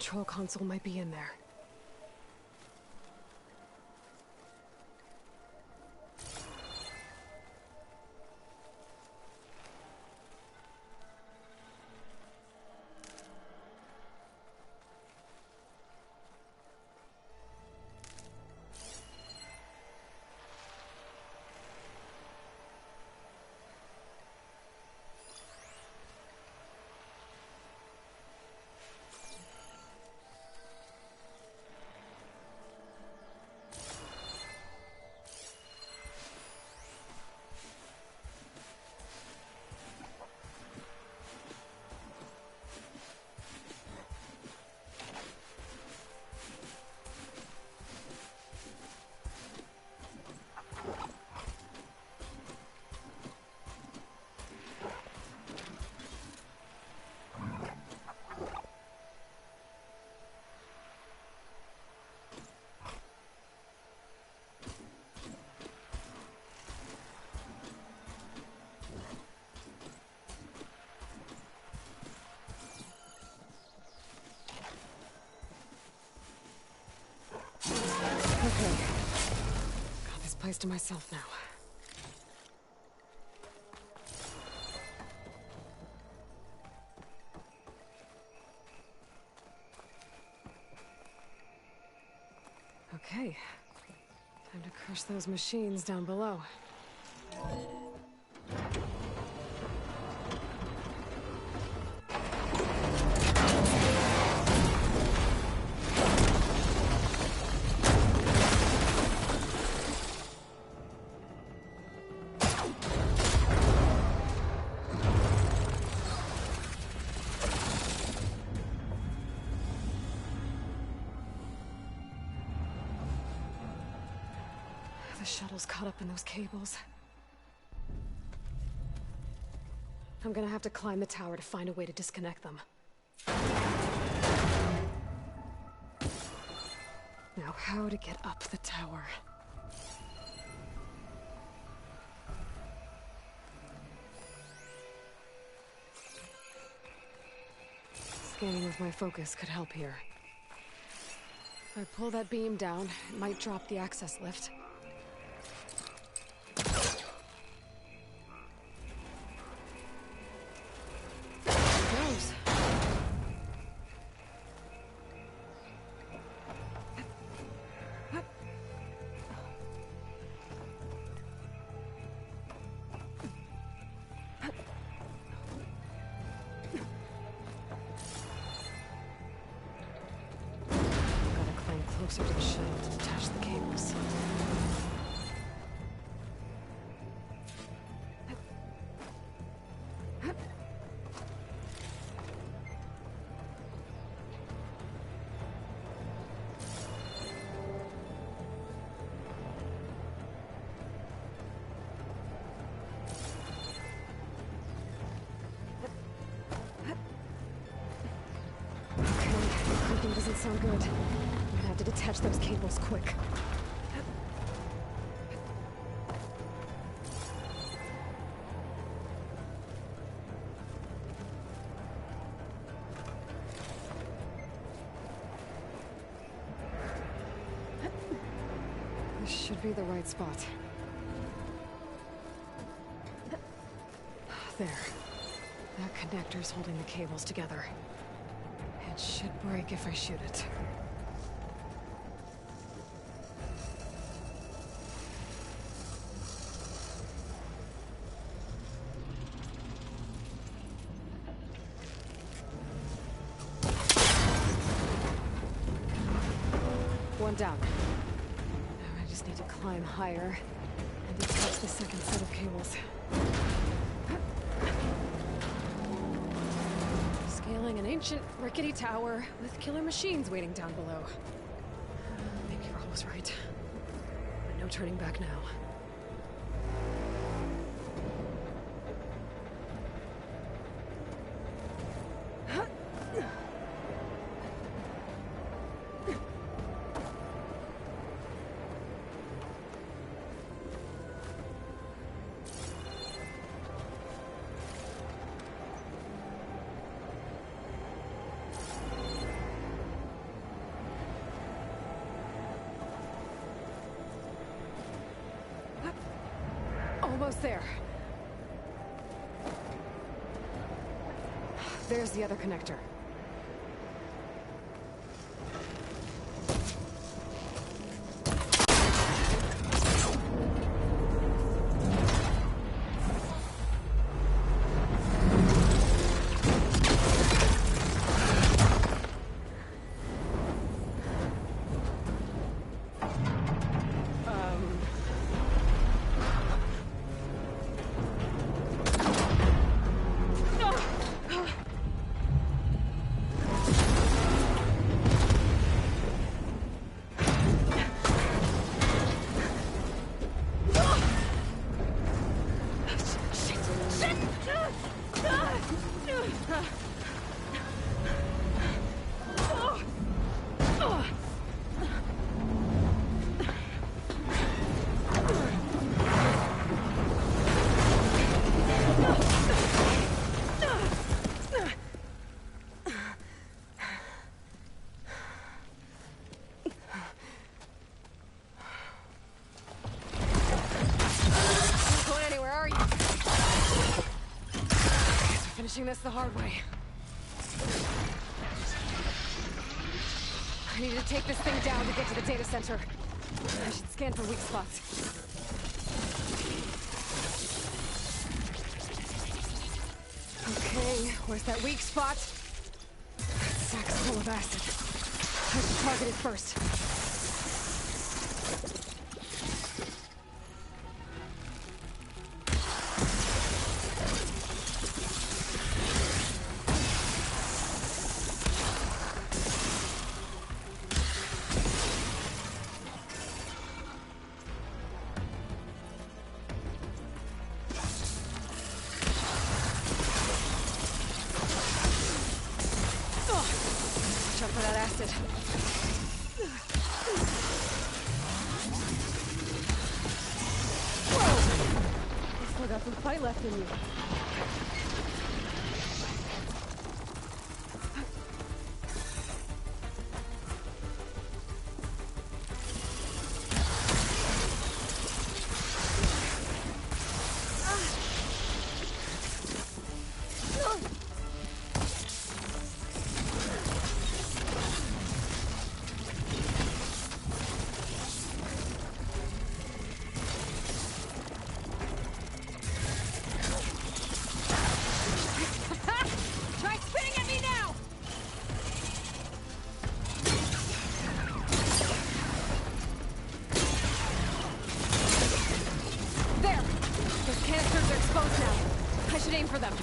control console might be in there. Okay. Got this place to myself now. Okay. Time to crush those machines down below. The shuttle's caught up in those cables. I'm gonna have to climb the tower to find a way to disconnect them. Now, how to get up the tower? Scanning with my focus could help here. If I pull that beam down, it might drop the access lift. Closer to the shuttle to detach the cables. Okay, clicking doesn't sound good. I have to detach those cables quick. This should be the right spot. There. That connector's holding the cables together. It should break if I shoot it. One down. Now I just need to climb higher and detach the second set of cables. Scaling an ancient, rickety tower with killer machines waiting down below. Maybe Earl was right. But no turning back now. Almost there. There's the other connector. Finishing this the hard way. I need to take this thing down to get to the data center. I should scan for weak spots. Okay, where's that weak spot? That sack's full of acid. I should target it first. Jump for that acid. Whoa! You still got some fight left in you. I should aim for them.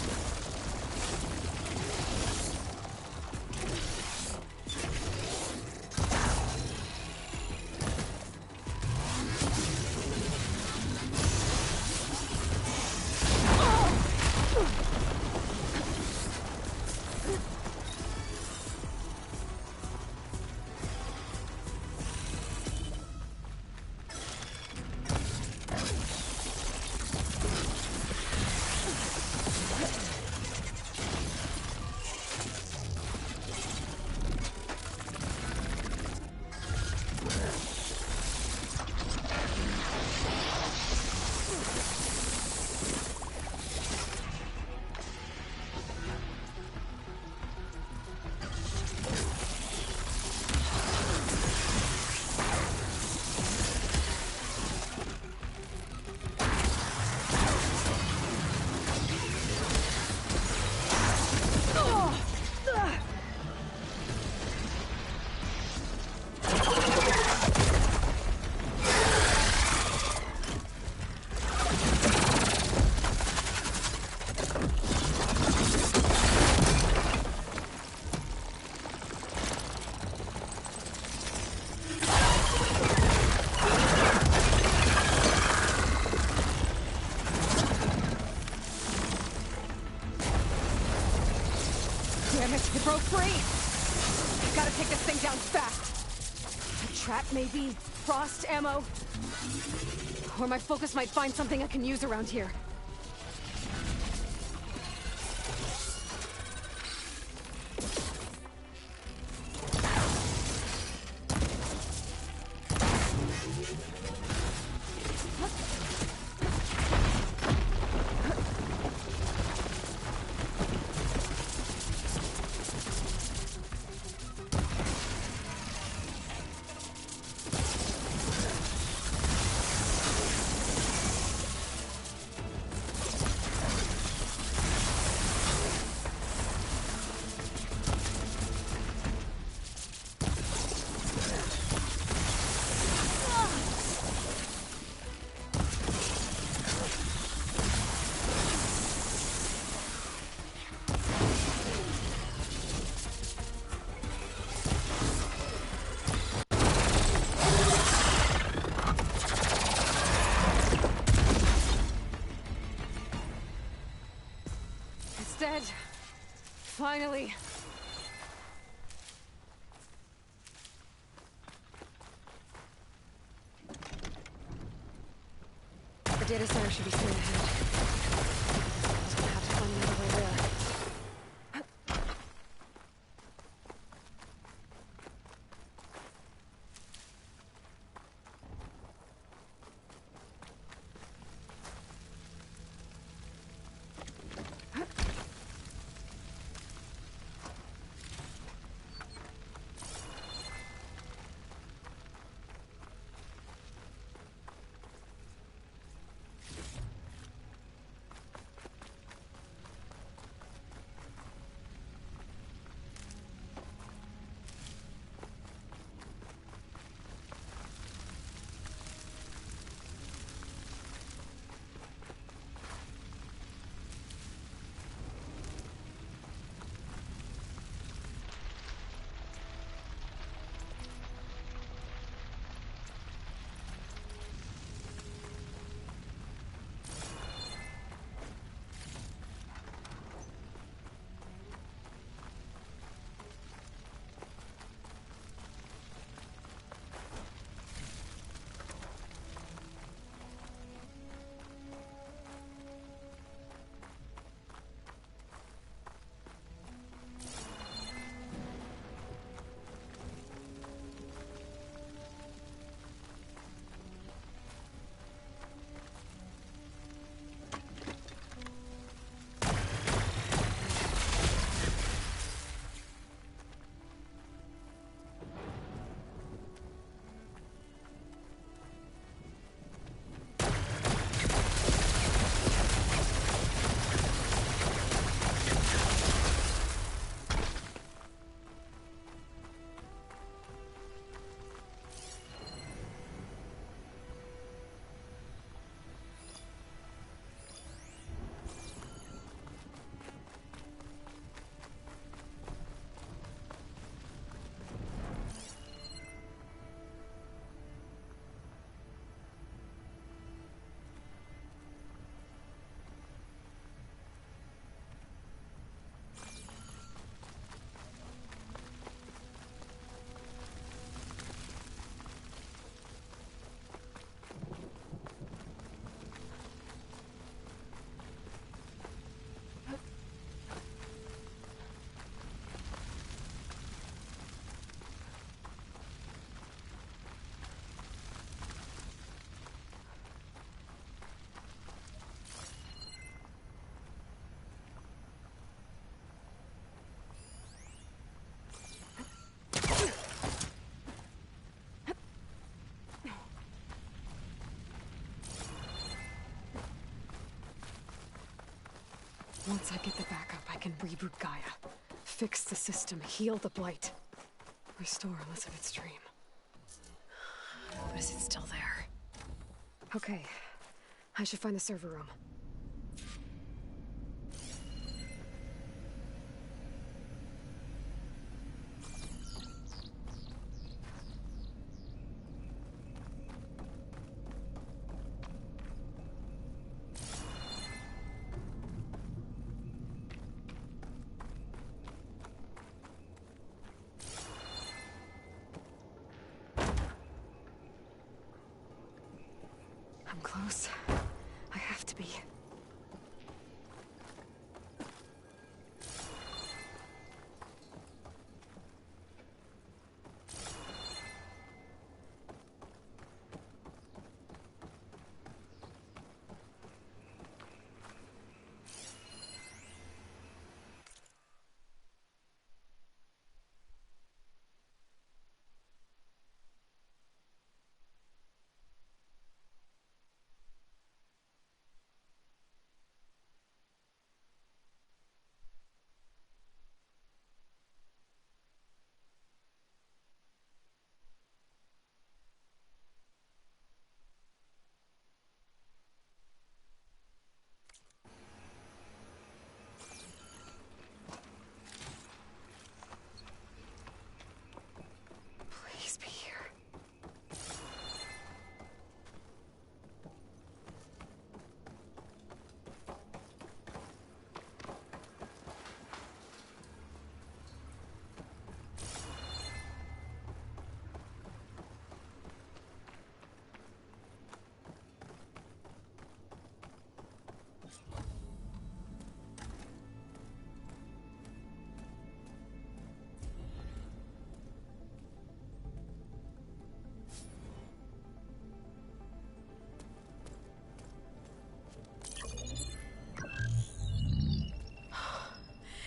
Damn it, it broke free! I gotta take this thing down fast. A trap, maybe? Frost ammo? Or my focus might find something I can use around here. dead. Finally. The data center should be straight ahead. Just gonna have to find another way there. Once I get the backup, I can reboot Gaia. Fix the system, heal the Blight. Restore Elizabeth's dream. But is it still there? Okay. I should find the server room. I'm close. I have to be.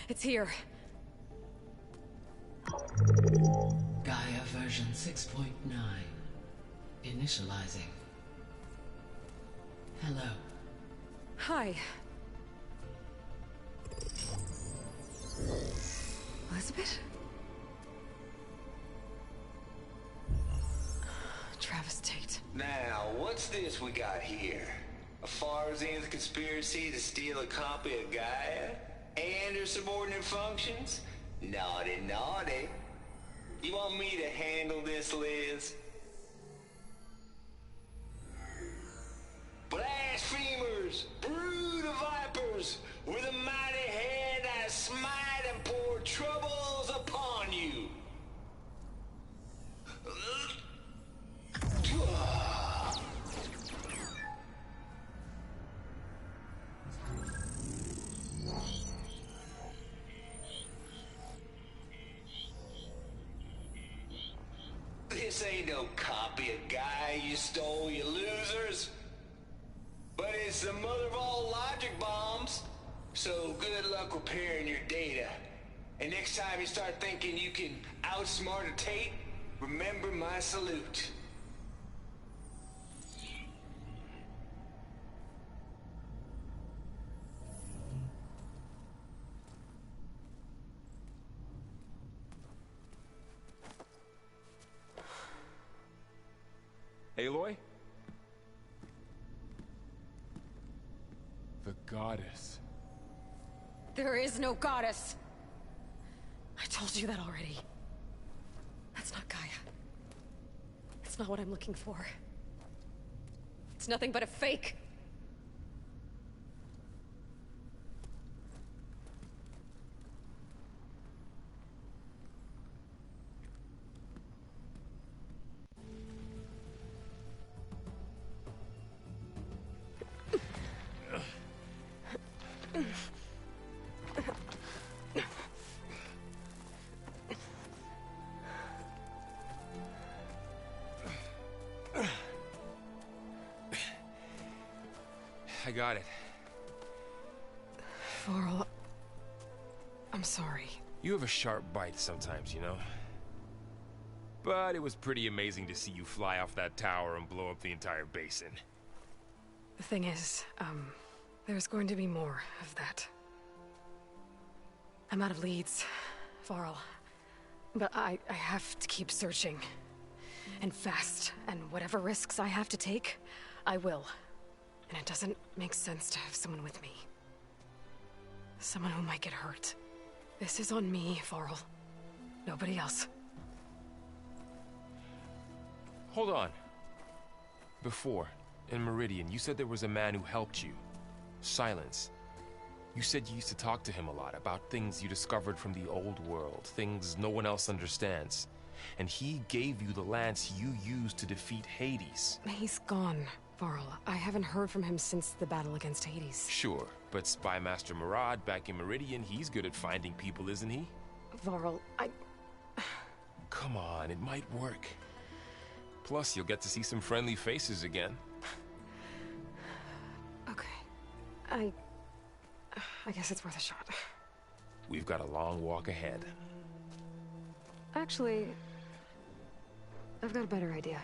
It's here. Gaia version 6.9. Initializing. Hello. Hi. Elizabeth? Travis Tate. Now, what's this we got here? A Farzian's conspiracy to steal a copy of Gaia? And her subordinate functions? Naughty, naughty. You want me to handle this, Liz? Blasphemers! Brood of vipers! With a mighty hand I smite and pour troubles upon you! This ain't no copy of Gaia you stole, you losers. But it's the mother of all logic bombs. So good luck repairing your data. And next time you start thinking you can outsmart a Tate, remember my salute. Aloy? The goddess. There is no goddess. I told you that already. That's not Gaia. It's not what I'm looking for. It's nothing but a fake. I got it. Varl, I'm sorry. You have a sharp bite sometimes, you know? But it was pretty amazing to see you fly off that tower and blow up the entire basin. The thing is, there's going to be more of that. I'm out of leads, Varl. But I have to keep searching. And fast. And whatever risks I have to take, I will. And it doesn't make sense to have someone with me. Someone who might get hurt. This is on me, Varl. Nobody else. Hold on. Before, in Meridian, you said there was a man who helped you. Silence. You said you used to talk to him a lot about things you discovered from the old world, things no one else understands. And he gave you the lance you used to defeat Hades. He's gone, Varl. I haven't heard from him since the battle against Hades. Sure, but Spy Master Murad back in Meridian, he's good at finding people, isn't he? Varl, Come on, it might work. Plus, you'll get to see some friendly faces again. Okay. I guess it's worth a shot. We've got a long walk ahead. Actually, I've got a better idea.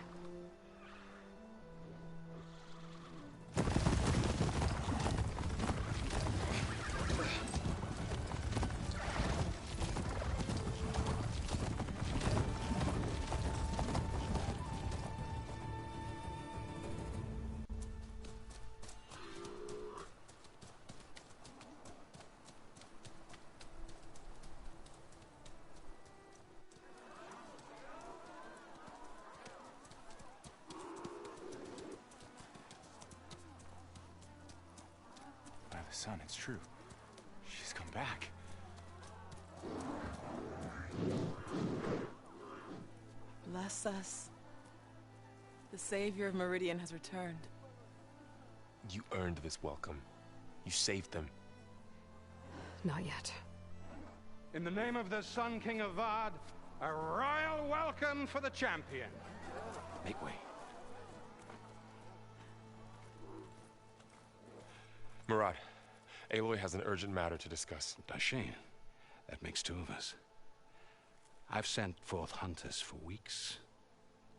Son, it's true. She's come back. Bless us. The savior of Meridian has returned. You earned this welcome. You saved them. Not yet. In the name of the Sun King of Vard, a royal welcome for the champion. Make way. Murad, Aloy has an urgent matter to discuss. Dashane, That makes two of us. I've sent forth hunters for weeks,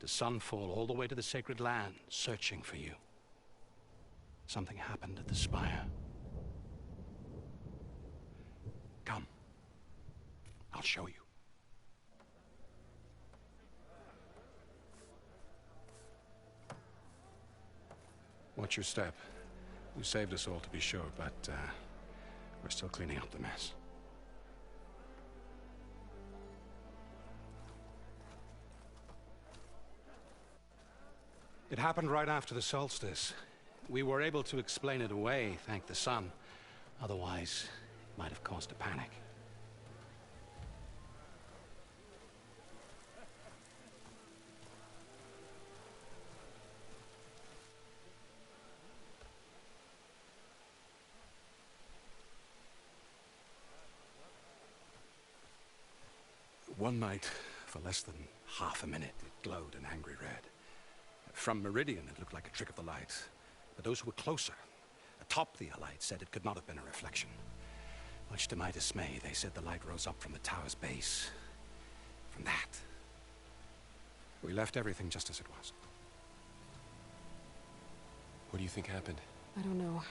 to Sunfall all the way to the Sacred Land, searching for you. Something happened at the Spire. Come. I'll show you. Watch your step. You saved us all, to be sure, but we're still cleaning up the mess. It happened right after the solstice. We were able to explain it away, thank the sun. Otherwise, it might have caused a panic. One night, for less than half a minute, it glowed an angry red. From Meridian, it looked like a trick of the light. But those who were closer, atop the light, said it could not have been a reflection. Much to my dismay, they said the light rose up from the tower's base. From that. We left everything just as it was. What do you think happened? I don't know.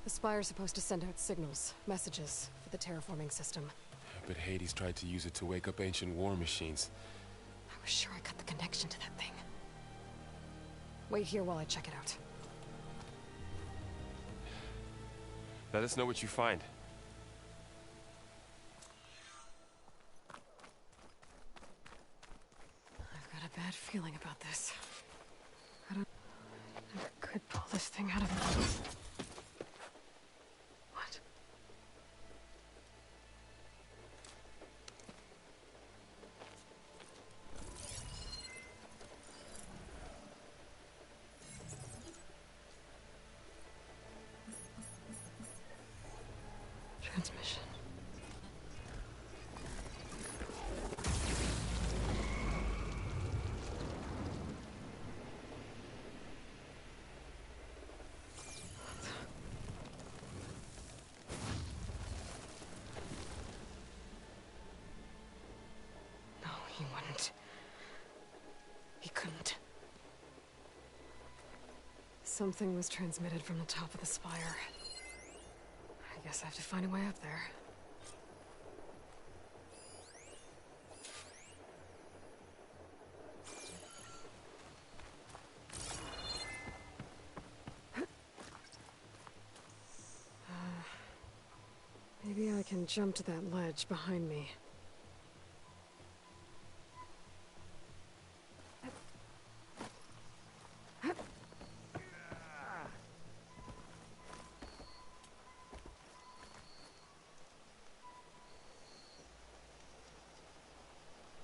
The Spire's supposed to send out signals, messages, for the terraforming system. But Hades tried to use it to wake up ancient war machines. I was sure I got the connection to that thing. Wait here while I check it out. Let us know what you find. I've got a bad feeling about this. I never could pull this thing out of it. What? Transmission. No, he wouldn't. He couldn't. Something was transmitted from the top of the spire. I guess I have to find a way up there. Maybe I can jump to that ledge behind me.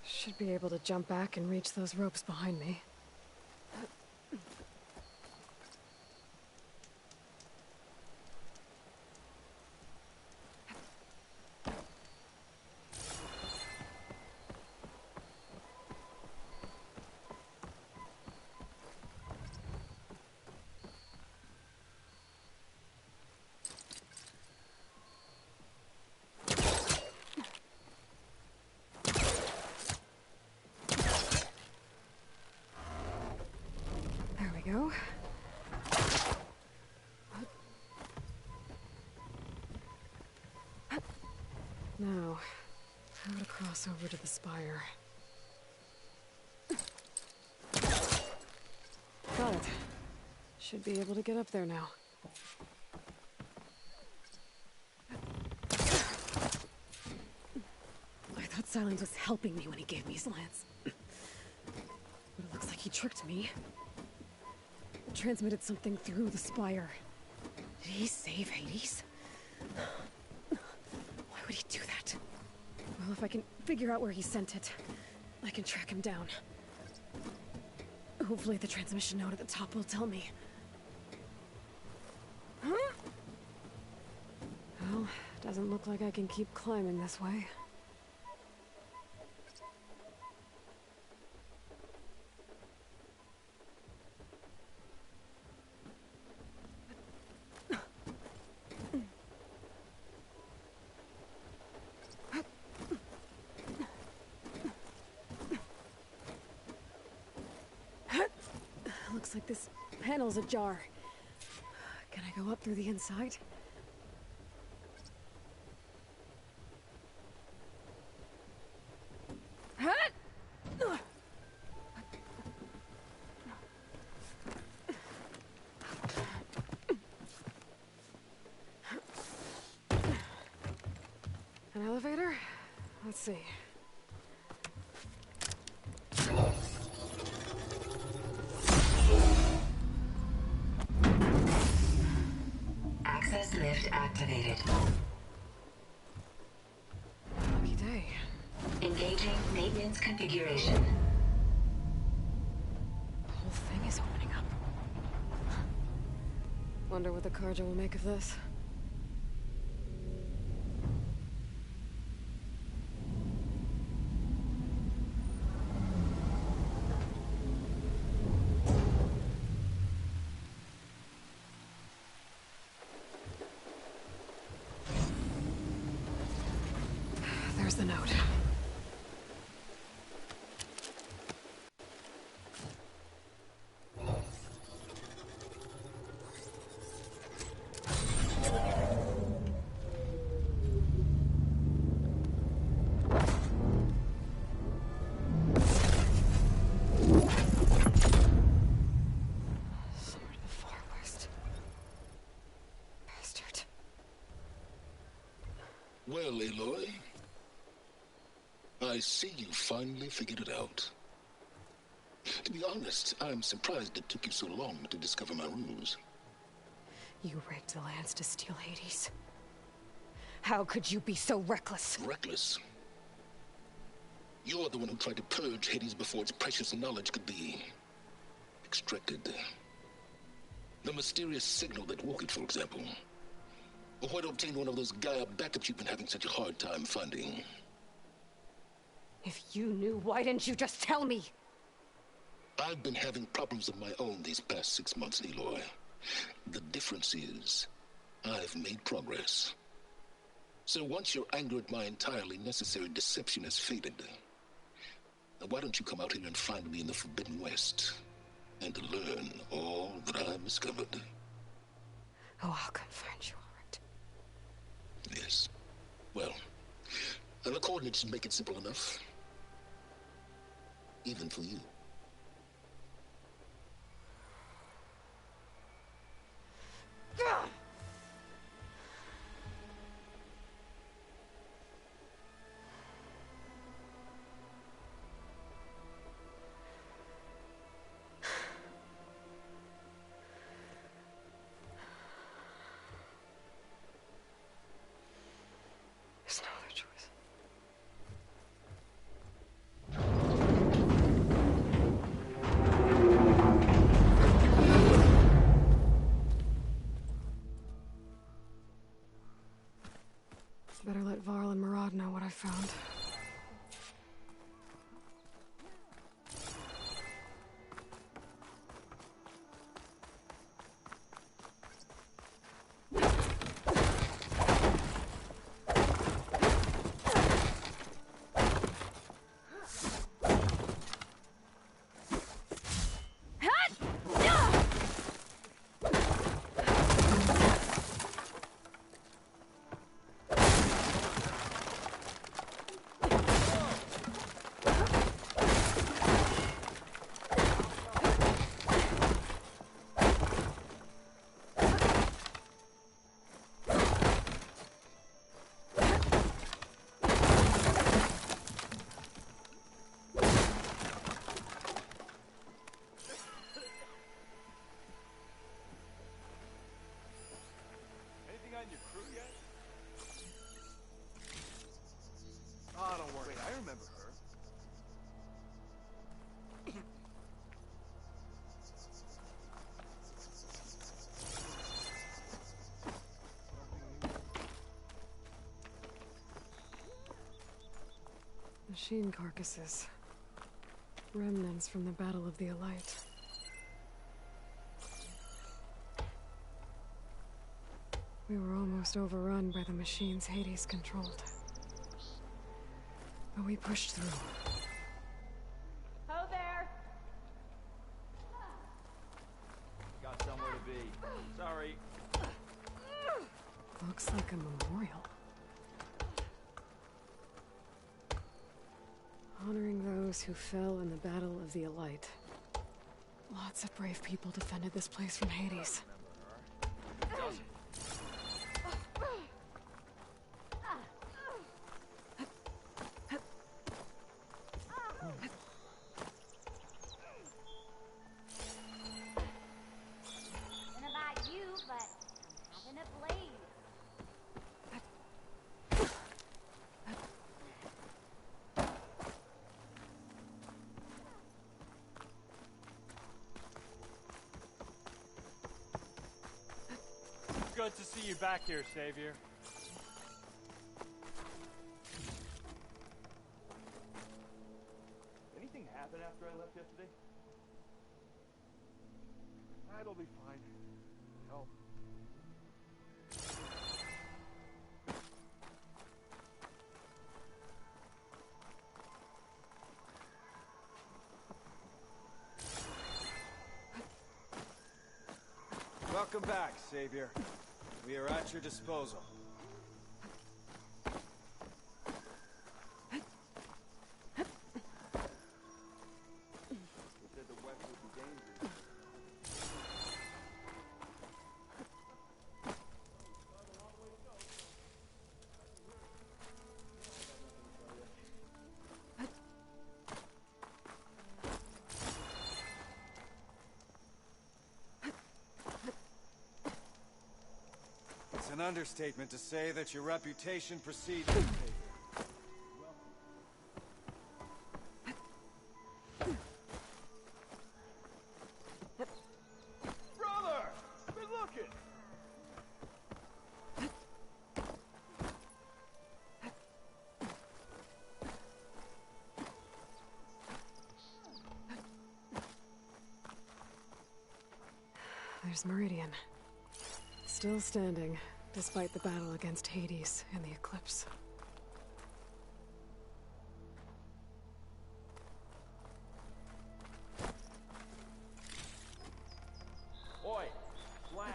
Should be able to jump back and reach those ropes behind me. Go. Now, how to cross over to the spire. Got it. Should be able to get up there now. I thought Silence was helping me when he gave me his lance. But it looks like he tricked me. Transmitted something through the spire. Did he save Hades? Why would he do that? Well, if I can figure out where he sent it, I can track him down. Hopefully the transmission node at the top will tell me. Well, doesn't look like I can keep climbing this way. Looks like this panel's ajar. Can I go up through the inside? An elevator? Let's see. Access lift activated. Lucky day. Engaging maintenance configuration. The whole thing is opening up. Wonder what the Carja will make of this. There's the note. Sword of the Far West. Bastard. Well, Aloy, I see you finally figured it out. To be honest, I'm surprised it took you so long to discover my ruse. You rigged the lands to steal Hades. How could you be so reckless? Reckless? You're the one who tried to purge Hades before its precious knowledge could be extracted. The mysterious signal that woke it, for example. Or why to obtain one of those Gaia backups you've been having such a hard time finding. If you knew, why didn't you just tell me? I've been having problems of my own these past 6 months, Aloy. The difference is, I've made progress. So once your anger at my entirely necessary deception has faded, why don't you come out here and find me in the Forbidden West, and learn all that I've discovered? Oh, I'll come find you, all right. Yes. Well, the coordinates should make it simple enough. Even for you. There's no other choice. Better let Varl and Murad know what I found. Machine carcasses. Remnants from the Battle of the Elite. We were almost overrun by the machines Hades controlled. But we pushed through. Ho there! Looks like a memorial. Honoring those who fell in the Battle of the Elite. Lots of brave people defended this place from Hades. Good to see you back here, Savior. Anything happen after I left yesterday? It'll be fine. Help. Welcome back, Savior. We are at your disposal. You said the west would be dangerous. It's an understatement to say that your reputation precedes you, Savior. Brother! Been looking! There's Meridian. Still standing, despite the battle against Hades and the Eclipse. Oi! Flag!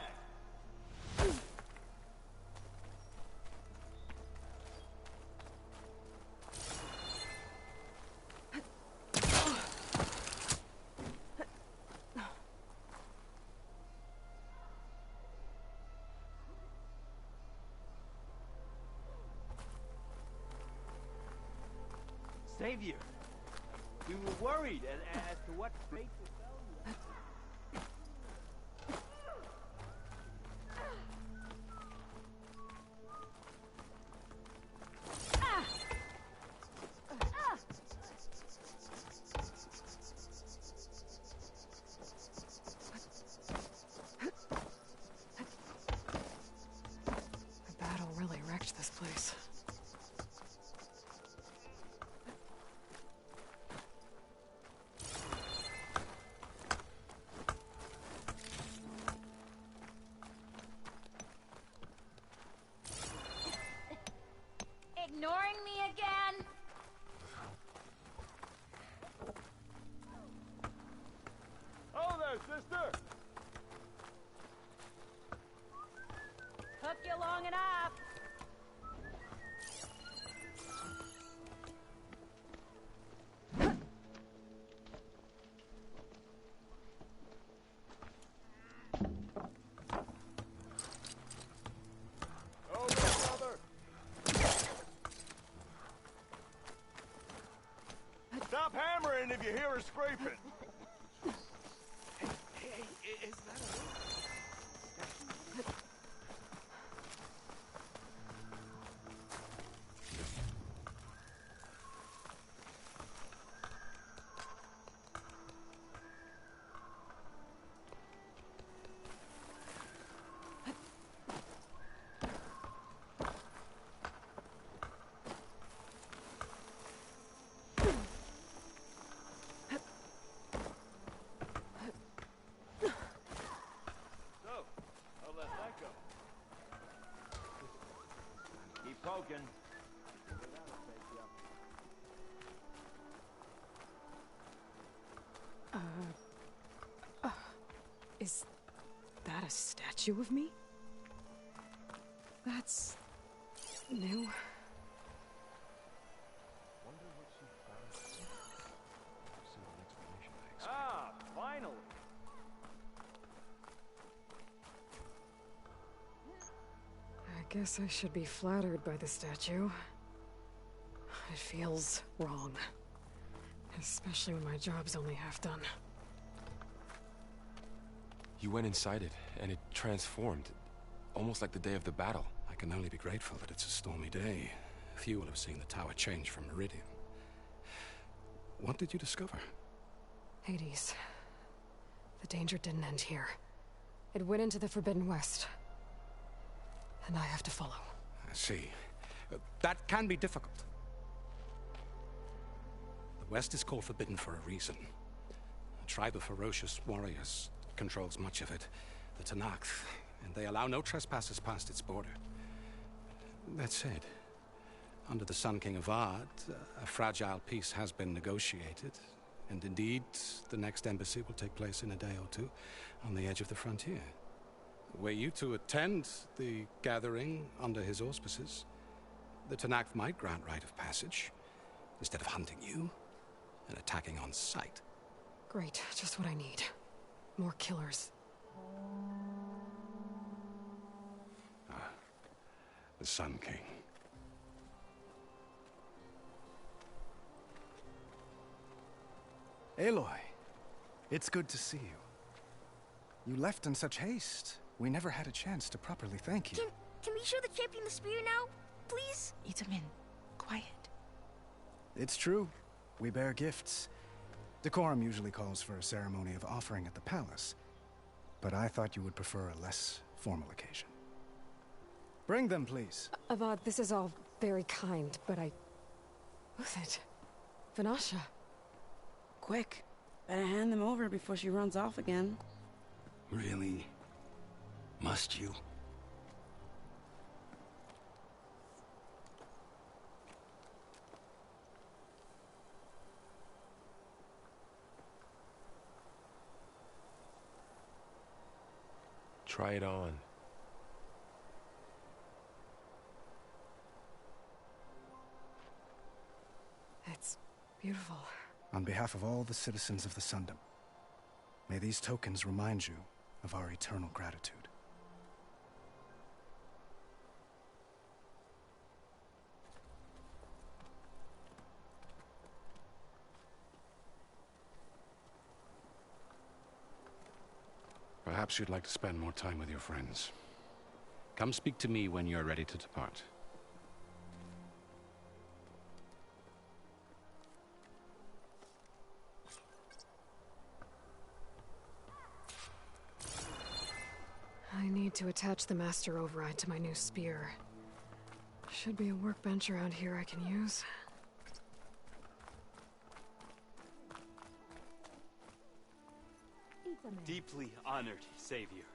Savior, we were worried as to what fate befell you. The battle really wrecked this place. Ignoring me again? Oh there, sister! Took you long enough. Oh there, brother! Stop hammering if you hear her scraping! Hey, is that So, I'll let that go. Keep poking. Is that a statue of me? That's new. Ah, finally. I guess I should be flattered by the statue. It feels wrong. Especially when my job's only half done. You went inside it, and it transformed. Almost like the day of the battle. I can only be grateful that it's a stormy day. Few will have seen the tower change from Meridian. What did you discover? Hades. The danger didn't end here. It went into the Forbidden West. And I have to follow. I see. That can be difficult. The West is called Forbidden for a reason. A tribe of ferocious warriors controls much of it, the Tenakth, and they allow no trespassers past its border. That said, under the Sun King Avad, a fragile peace has been negotiated, and indeed, the next embassy will take place in a day or two on the edge of the frontier. Were you to attend the gathering under his auspices, the Tenakth might grant right of passage, instead of hunting you and attacking on sight. Great, just what I need. More killers. The Sun King. Aloy, it's good to see you. You left in such haste. We never had a chance to properly thank you. Can we show the champion the spear now, please? Itamen, quiet. It's true. We bear gifts. Decorum usually calls for a ceremony of offering at the palace, but I thought you would prefer a less formal occasion. Bring them, please. Avad, this is all very kind, but Who's it? Vanasha. Quick. Better hand them over before she runs off again. Really? Must you? Try it on. It's beautiful. On behalf of all the citizens of the Sundom, may these tokens remind you of our eternal gratitude. Perhaps you'd like to spend more time with your friends. Come speak to me when you're ready to depart. I need to attach the master override to my new spear. Should be a workbench around here I can use. Deeply honored, Savior.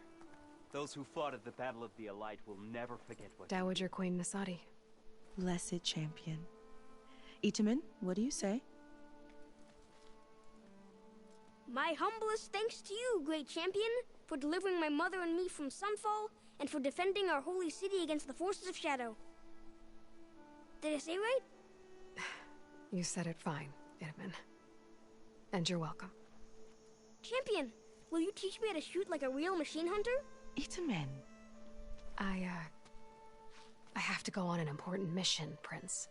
Those who fought at the Battle of the Elite will never forget what Dowager Queen Nasadi. Blessed champion. Itamen, what do you say? My humblest thanks to you, great champion, for delivering my mother and me from Sunfall, and for defending our holy city against the forces of Shadow. Did I say right? You said it fine, Itamen. And you're welcome. Champion, will you teach me how to shoot like a real machine hunter? Itamen. I have to go on an important mission, Prince.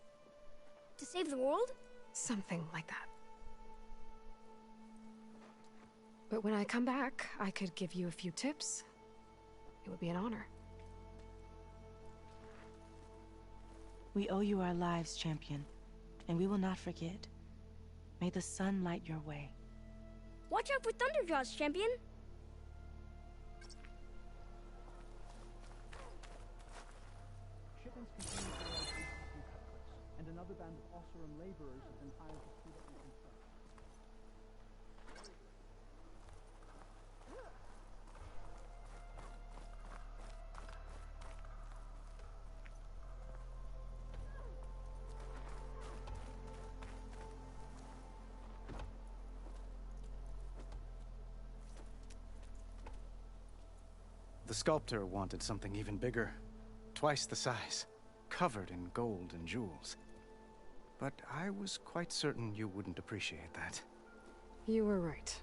To save the world? Something like that. But when I come back, I could give you a few tips. It would be an honor. We owe you our lives, champion, and we will not forget. May the sun light your way. Watch out for Thunderjaws, champion! Shipments continue to arrive from cutthroats, and another band of Osseram laborers have been hired to speed up the construction. The sculptor wanted something even bigger. twice the size, covered in gold and jewels. But I was quite certain you wouldn't appreciate that. You were right.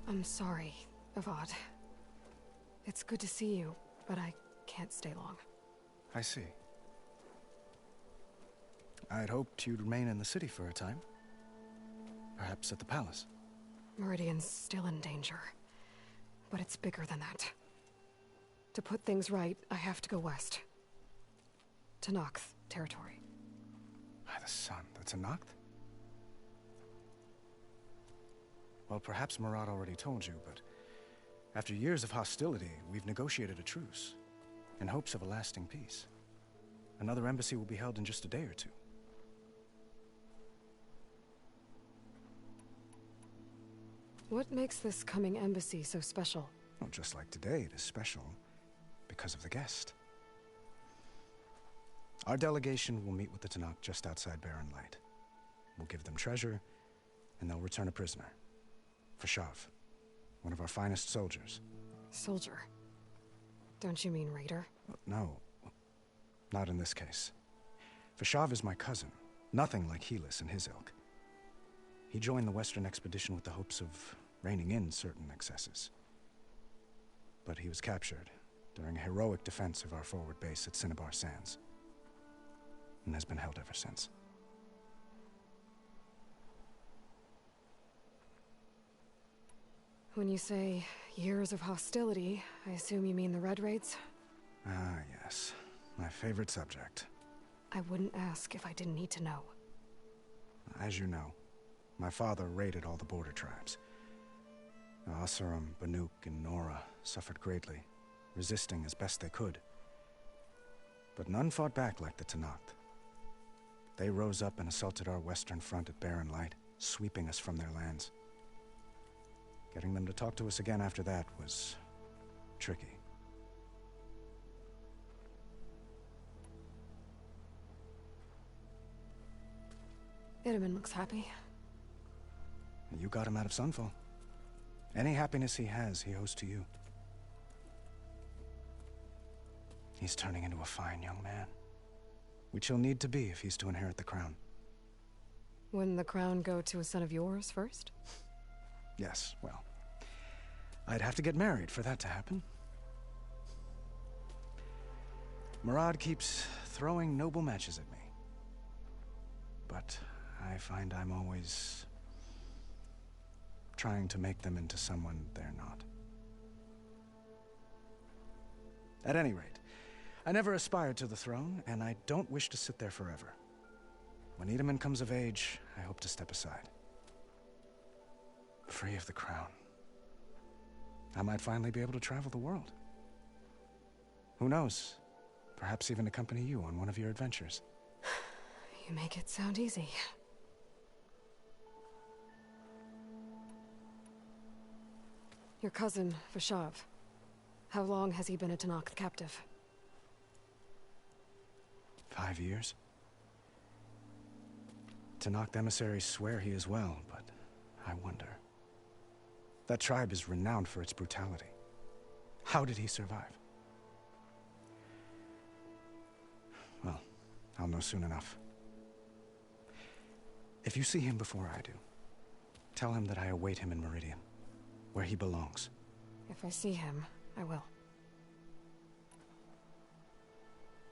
I'm sorry, Avad. It's good to see you, but I can't stay long. I see. I'd hoped you'd remain in the city for a time. Perhaps at the palace. Meridian's still in danger. But it's bigger than that. To put things right, I have to go west. To Noct territory. By the sun, that's a Noct? Well, perhaps Murad already told you, but after years of hostility, we've negotiated a truce, in hopes of a lasting peace. Another embassy will be held in just a day or two. What makes this coming embassy so special? Well, just like today, it is special because of the guest. Our delegation will meet with the Tenakth just outside Barren Light. We'll give them treasure, and they'll return a prisoner. Fashav, one of our finest soldiers. Soldier? Don't you mean raider? No, not in this case. Fashav is my cousin, nothing like Helis and his ilk. He joined the Western expedition with the hopes of reining in certain excesses. But he was captured during a heroic defense of our forward base at Cinnabar Sands, and has been held ever since. When you say years of hostility, I assume you mean the Red Raids? Ah, yes. My favorite subject. I wouldn't ask if I didn't need to know. As you know, my father raided all the border tribes. Asuram, Banuk, and Nora suffered greatly, resisting as best they could. But none fought back like the Tenakth. They rose up and assaulted our western front at Barren Light, sweeping us from their lands. Getting them to talk to us again after that was tricky. Itamen looks happy. You got him out of Sunfall. Any happiness he has, he owes to you. He's turning into a fine young man, which he'll need to be if he's to inherit the crown. Wouldn't the crown go to a son of yours first? Yes, well, I'd have to get married for that to happen. Murad keeps throwing noble matches at me. But I find I'm always trying to make them into someone they're not. At any rate, I never aspired to the throne, and I don't wish to sit there forever. When Itamen comes of age, I hope to step aside. Free of the crown. I might finally be able to travel the world. Who knows? Perhaps even accompany you on one of your adventures. You make it sound easy. Your cousin, Fashav. How long has he been a Tenakth captive? 5 years. Tenakth emissaries swear he is well, but I wonder. That tribe is renowned for its brutality. How did he survive? Well, I'll know soon enough. If you see him before I do, tell him that I await him in Meridian, where he belongs. If I see him, I will.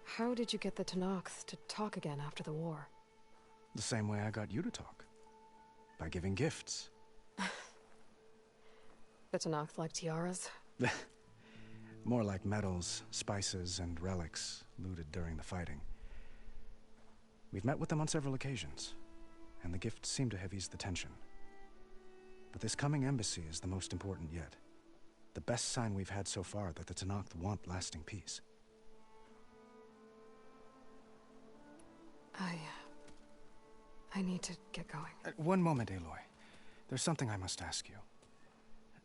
How did you get the Tenakth to talk again after the war? The same way I got you to talk. By giving gifts. The Tenakth like tiaras? More like medals, spices, and relics looted during the fighting. We've met with them on several occasions, and the gifts seem to have eased the tension. But this coming embassy is the most important yet. The best sign we've had so far that the Tenakth want lasting peace. I need to get going. One moment, Aloy. There's something I must ask you.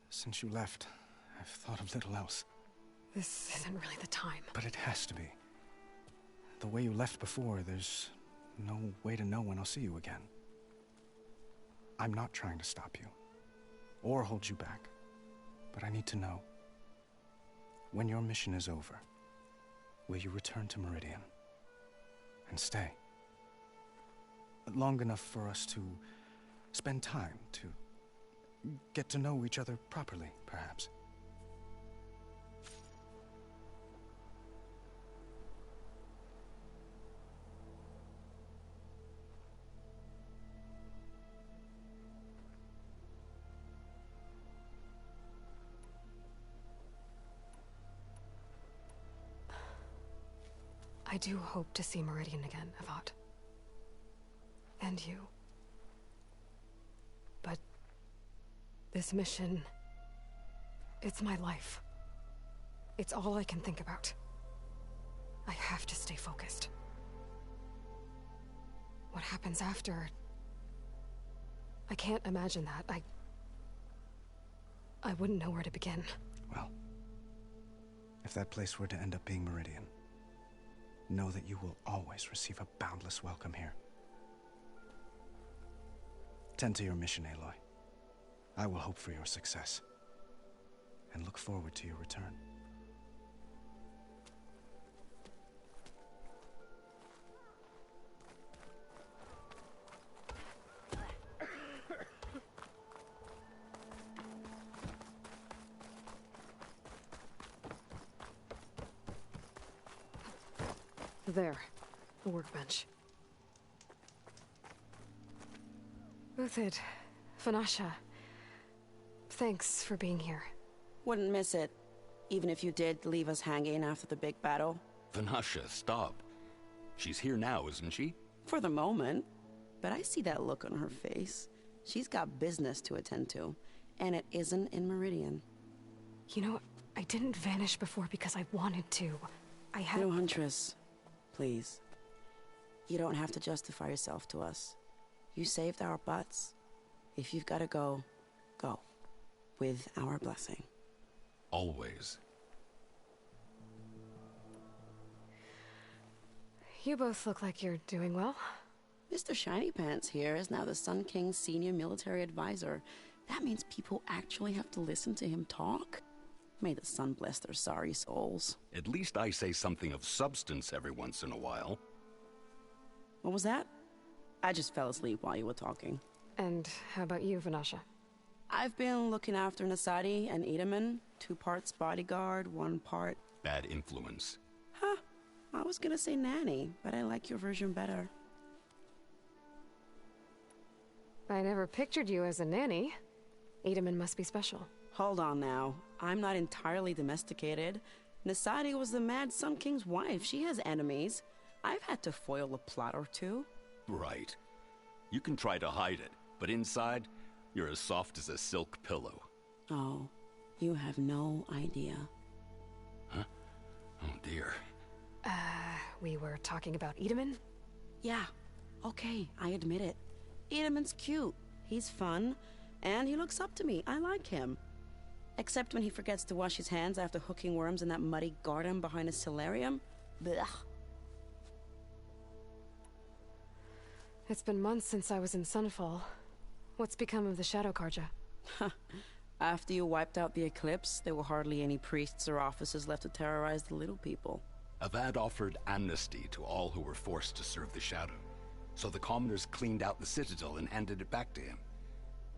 Since you left, I've thought of little else. This isn't really the time. But it has to be. The way you left before, there's no way to know when I'll see you again. I'm not trying to stop you, or hold you back. But I need to know, when your mission is over, will you return to Meridian and stay? Long enough for us to spend time, to get to know each other properly, perhaps. I do hope to see Meridian again, Avad. And you. But this mission, it's my life. It's all I can think about. I have to stay focused. What happens after? I can't imagine that. I wouldn't know where to begin. Well, if that place were to end up being Meridian, know that you will always receive a boundless welcome here. Tend to your mission, Aloy. I will hope for your success, and look forward to your return. There, the workbench. Uthid, Vanasha, thanks for being here. Wouldn't miss it, even if you did leave us hanging after the big battle. Vanasha, stop. She's here now, isn't she? For the moment. But I see that look on her face. She's got business to attend to, and it isn't in Meridian. You know, I didn't vanish before because I wanted to. I had... No, Huntress. Please. You don't have to justify yourself to us. You saved our butts. If you've got to go, go. With our blessing. Always. You both look like you're doing well. Mr. Shiny Pants here is now the Sun King's senior military advisor. That means people actually have to listen to him talk? May the sun bless their sorry souls. At least I say something of substance every once in a while. What was that? I just fell asleep while you were talking. And how about you, Vanasha? I've been looking after Nasadi and Edaman. 2 parts bodyguard, 1 part... Bad influence. Huh. I was gonna say nanny, but I like your version better. I never pictured you as a nanny. Edaman must be special. Hold on now. I'm not entirely domesticated. Nasadi was the Mad Sun King's wife. She has enemies. I've had to foil a plot or 2. Right. You can try to hide it, but inside, you're as soft as a silk pillow. Oh, you have no idea. Huh? Oh dear. We were talking about Edaman? Yeah. Okay, I admit it. Edaman's cute. He's fun. And he looks up to me. I like him. Except when he forgets to wash his hands after hooking worms in that muddy garden behind a solarium. Blech. It's been months since I was in Sunfall. What's become of the Shadow Karja? After you wiped out the Eclipse, there were hardly any priests or officers left to terrorize the little people. Avad offered amnesty to all who were forced to serve the Shadow. So the commoners cleaned out the Citadel and handed it back to him.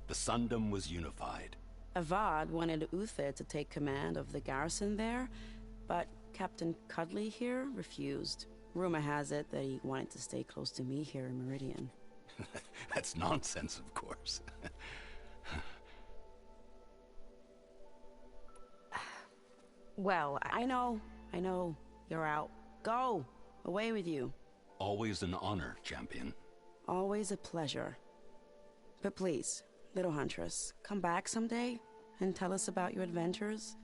The Sundom was unified. Avad wanted Uthid to take command of the garrison there, but Captain Cudley here refused. Rumor has it that he wanted to stay close to me here in Meridian. That's nonsense, of course. Well, I know. You're out. Go! Away with you. Always an honor, champion. Always a pleasure. But please, little Huntress, come back someday and tell us about your adventures.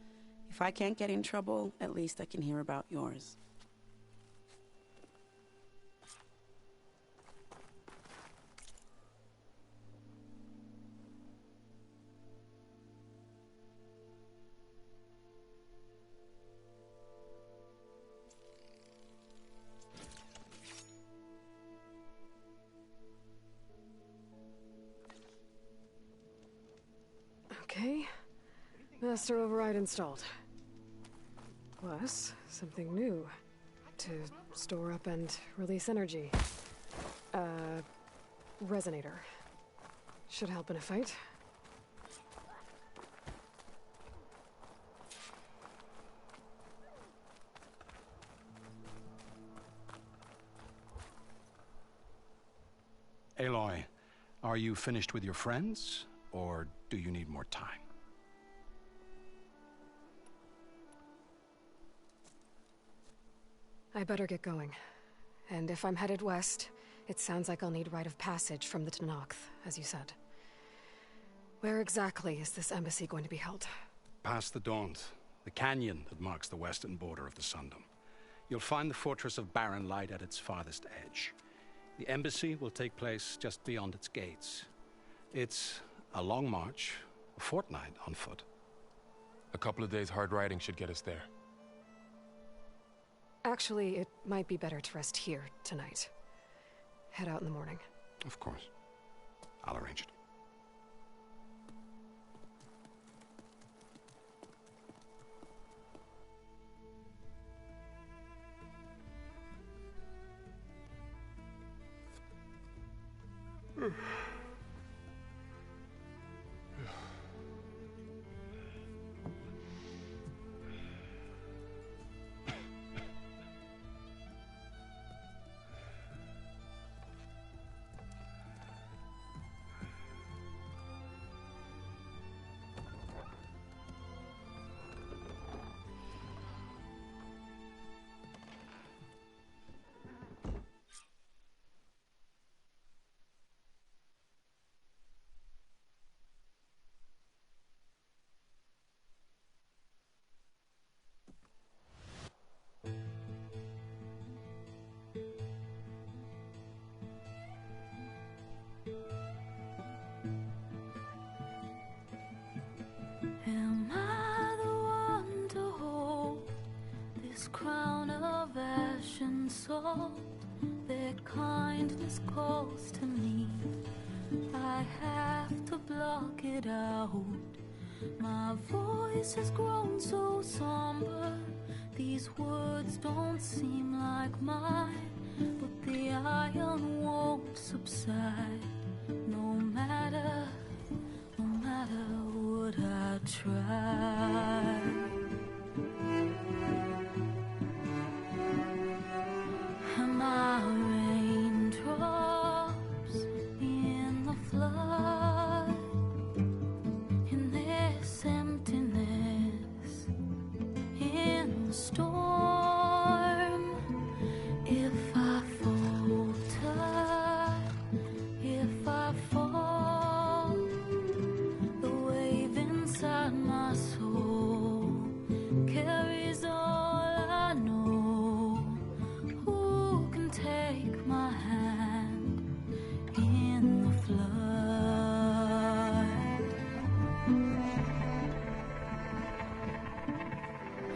If I can't get in trouble, at least I can hear about yours. Okay. Master override installed. Plus, something new. To store up and release energy. Resonator. Should help in a fight. Aloy, are you finished with your friends, or do you need more time? I better get going. And if I'm headed west, it sounds like I'll need rite of passage from the Tenakth, as you said. Where exactly is this embassy going to be held? Past the Daunt, the canyon that marks the western border of the Sundom. You'll find the fortress of Barren Light at its farthest edge. The embassy will take place just beyond its gates. It's a long march, a fortnight on foot. A couple of days hard riding should get us there. Actually, it might be better to rest here tonight. Head out in the morning. Of course. I'll arrange it. Am I the one to hold this crown of ash and salt? Their kindness calls to me. I have to block it out. My voice has grown so somber. These words don't seem like mine, but the iron won't subside. No matter what I try. Am I raindrops in the flood? In this emptiness, in the storm. If I falter, if I fall, the wave inside my soul carries all I know. Who can take my hand in the flood?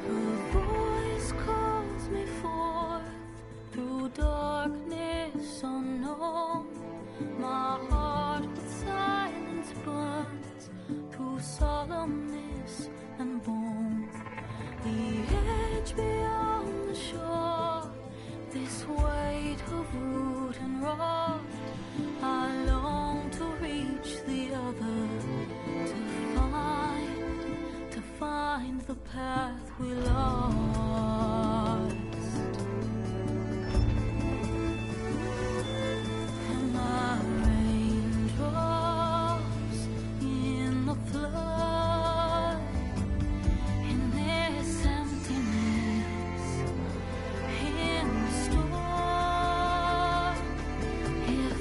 Her voice calls me forth through darkness unknown. My heart with silence burns through solemnness and bone. The edge beyond the shore, this weight of root and rot. I long to reach the other, to find the path we lost. Am I raindrops in the flood? In this emptiness, in the storm. If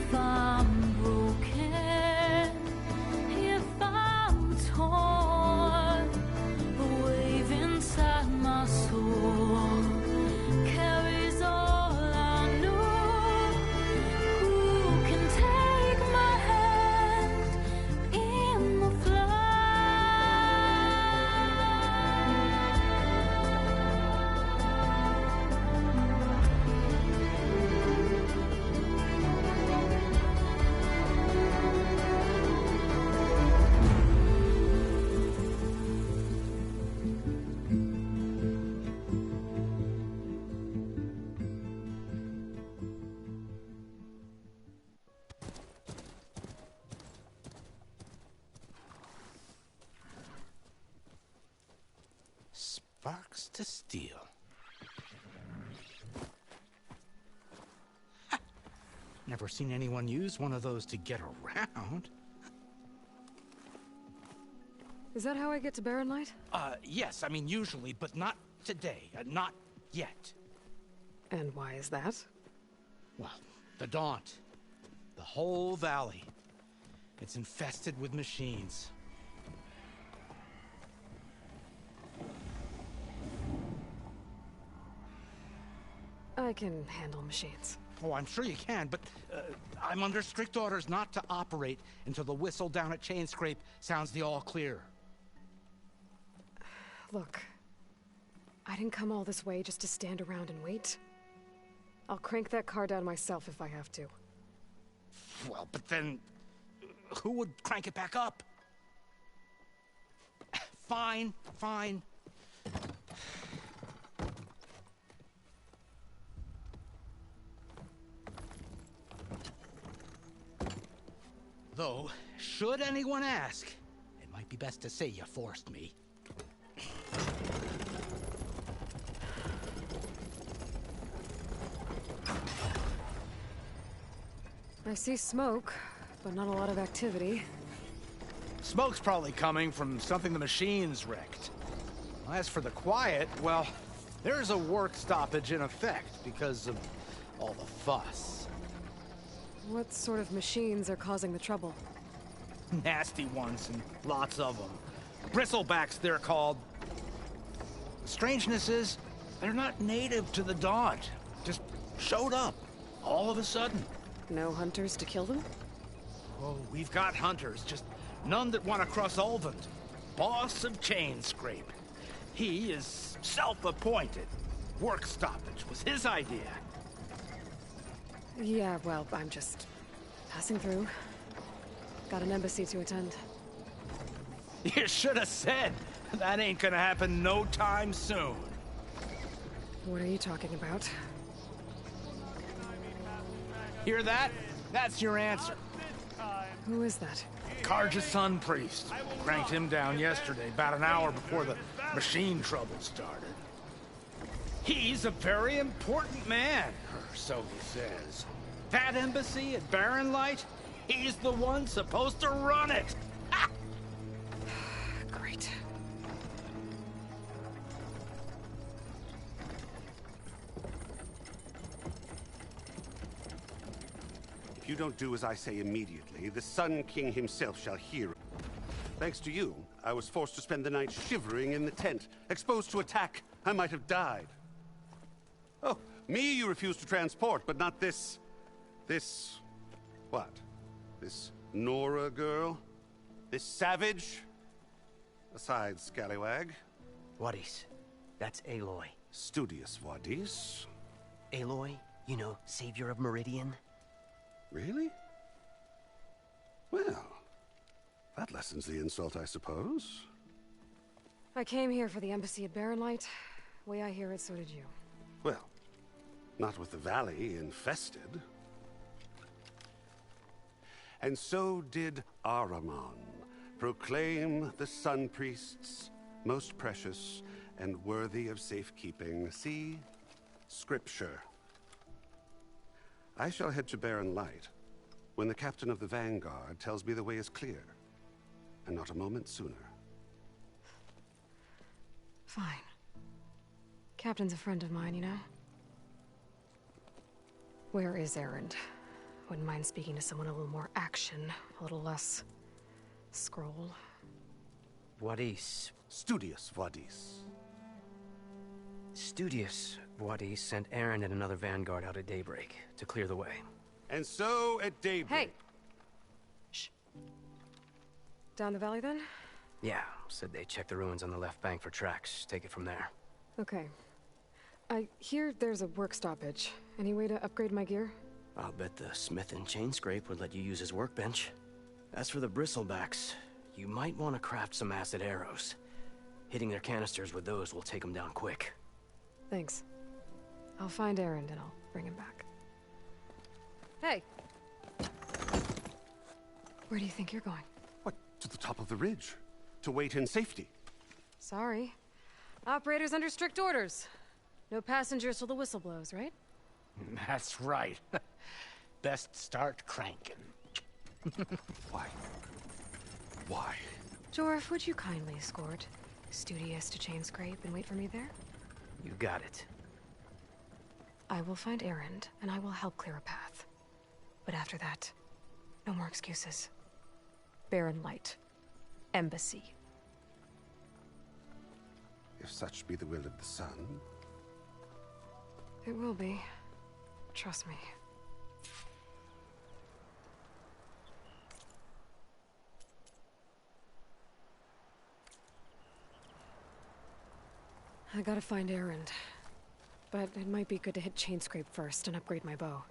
Sparks to steel. Never seen anyone use one of those to get around. Is that how I get to Barren Light? Yes, I mean usually, but not today. Not yet. And why is that? Well, the Daunt. The whole valley. It's infested with machines. I can handle machines. Oh, I'm sure you can, but I'm under strict orders not to operate until the whistle down at Chainscrape sounds the all clear. Look, I didn't come all this way just to stand around and wait. I'll crank that car down myself if I have to. Well, but then who would crank it back up? Fine, fine. Though, should anyone ask, it might be best to say you forced me. I see smoke, but not a lot of activity. Smoke's probably coming from something the machines wrecked. As for the quiet, well, there's a work stoppage in effect because of all the fuss. What sort of machines are causing the trouble? Nasty ones, and lots of them. Bristlebacks, they're called. The strangeness is, they're not native to the Daunt. Just showed up, all of a sudden. No hunters to kill them? Oh, we've got hunters, just none that want to cross Ulvund. Boss of Chainscrape. He is self-appointed. Work stoppage was his idea. Yeah, well, I'm just passing through. Got an embassy to attend. You should have said. That ain't gonna happen no time soon. What are you talking about? Hear that? That's your answer. Who is that? Karja's Sun Priest. Cranked him down yesterday, about an hour before the machine trouble started. He's a very important man, or so he says. That embassy at Barren Light, he's the one supposed to run it. Great. If you don't do as I say immediately, the Sun King himself shall hear. Thanks to you, I was forced to spend the night shivering in the tent. Exposed to attack, I might have died. Oh, me you refuse to transport, but not this... what? This Nora girl? This savage? Aside, scallywag. Wadis. That's Aloy. Studious Wadis. Aloy, you know, savior of Meridian. Really? Well, that lessens the insult, I suppose. I came here for the embassy at Barren Light. Way I hear it, so did you. Well, not with the valley infested. And so did Ahriman, proclaim the Sun Priests most precious and worthy of safekeeping. See? Scripture. I shall head to Barren Light when the captain of the Vanguard tells me the way is clear, and not a moment sooner. Fine. Captain's a friend of mine, you know? Where is Erend? Wouldn't mind speaking to someone a little more action, a little less... scroll. Wadis. Studious Wadis. Studious Wadis sent Aaron and another Vanguard out at daybreak to clear the way. And so at daybreak... Hey! Shh. Down the valley, then? Yeah, said they checked the ruins on the left bank for tracks. Take it from there. Okay. I hear there's a work stoppage. Any way to upgrade my gear? I'll bet the smith in Chainscrape would let you use his workbench. As for the bristlebacks, you might want to craft some acid arrows. Hitting their canisters with those will take them down quick. Thanks. I'll find Erend and I'll bring him back. Hey! Where do you think you're going? What, to the top of the ridge? To wait in safety? Sorry. Operators under strict orders. No passengers till the whistle blows, right? That's right. Best start cranking. Why? Why? Jorf, would you kindly escort Studious to Chainscrape and wait for me there? You got it. I will find Erend, and I will help clear a path. But after that, no more excuses. Barren Light. Embassy. If such be the will of the sun. It will be. Trust me. I gotta find Erend. But it might be good to hit Chainscrape first and upgrade my bow.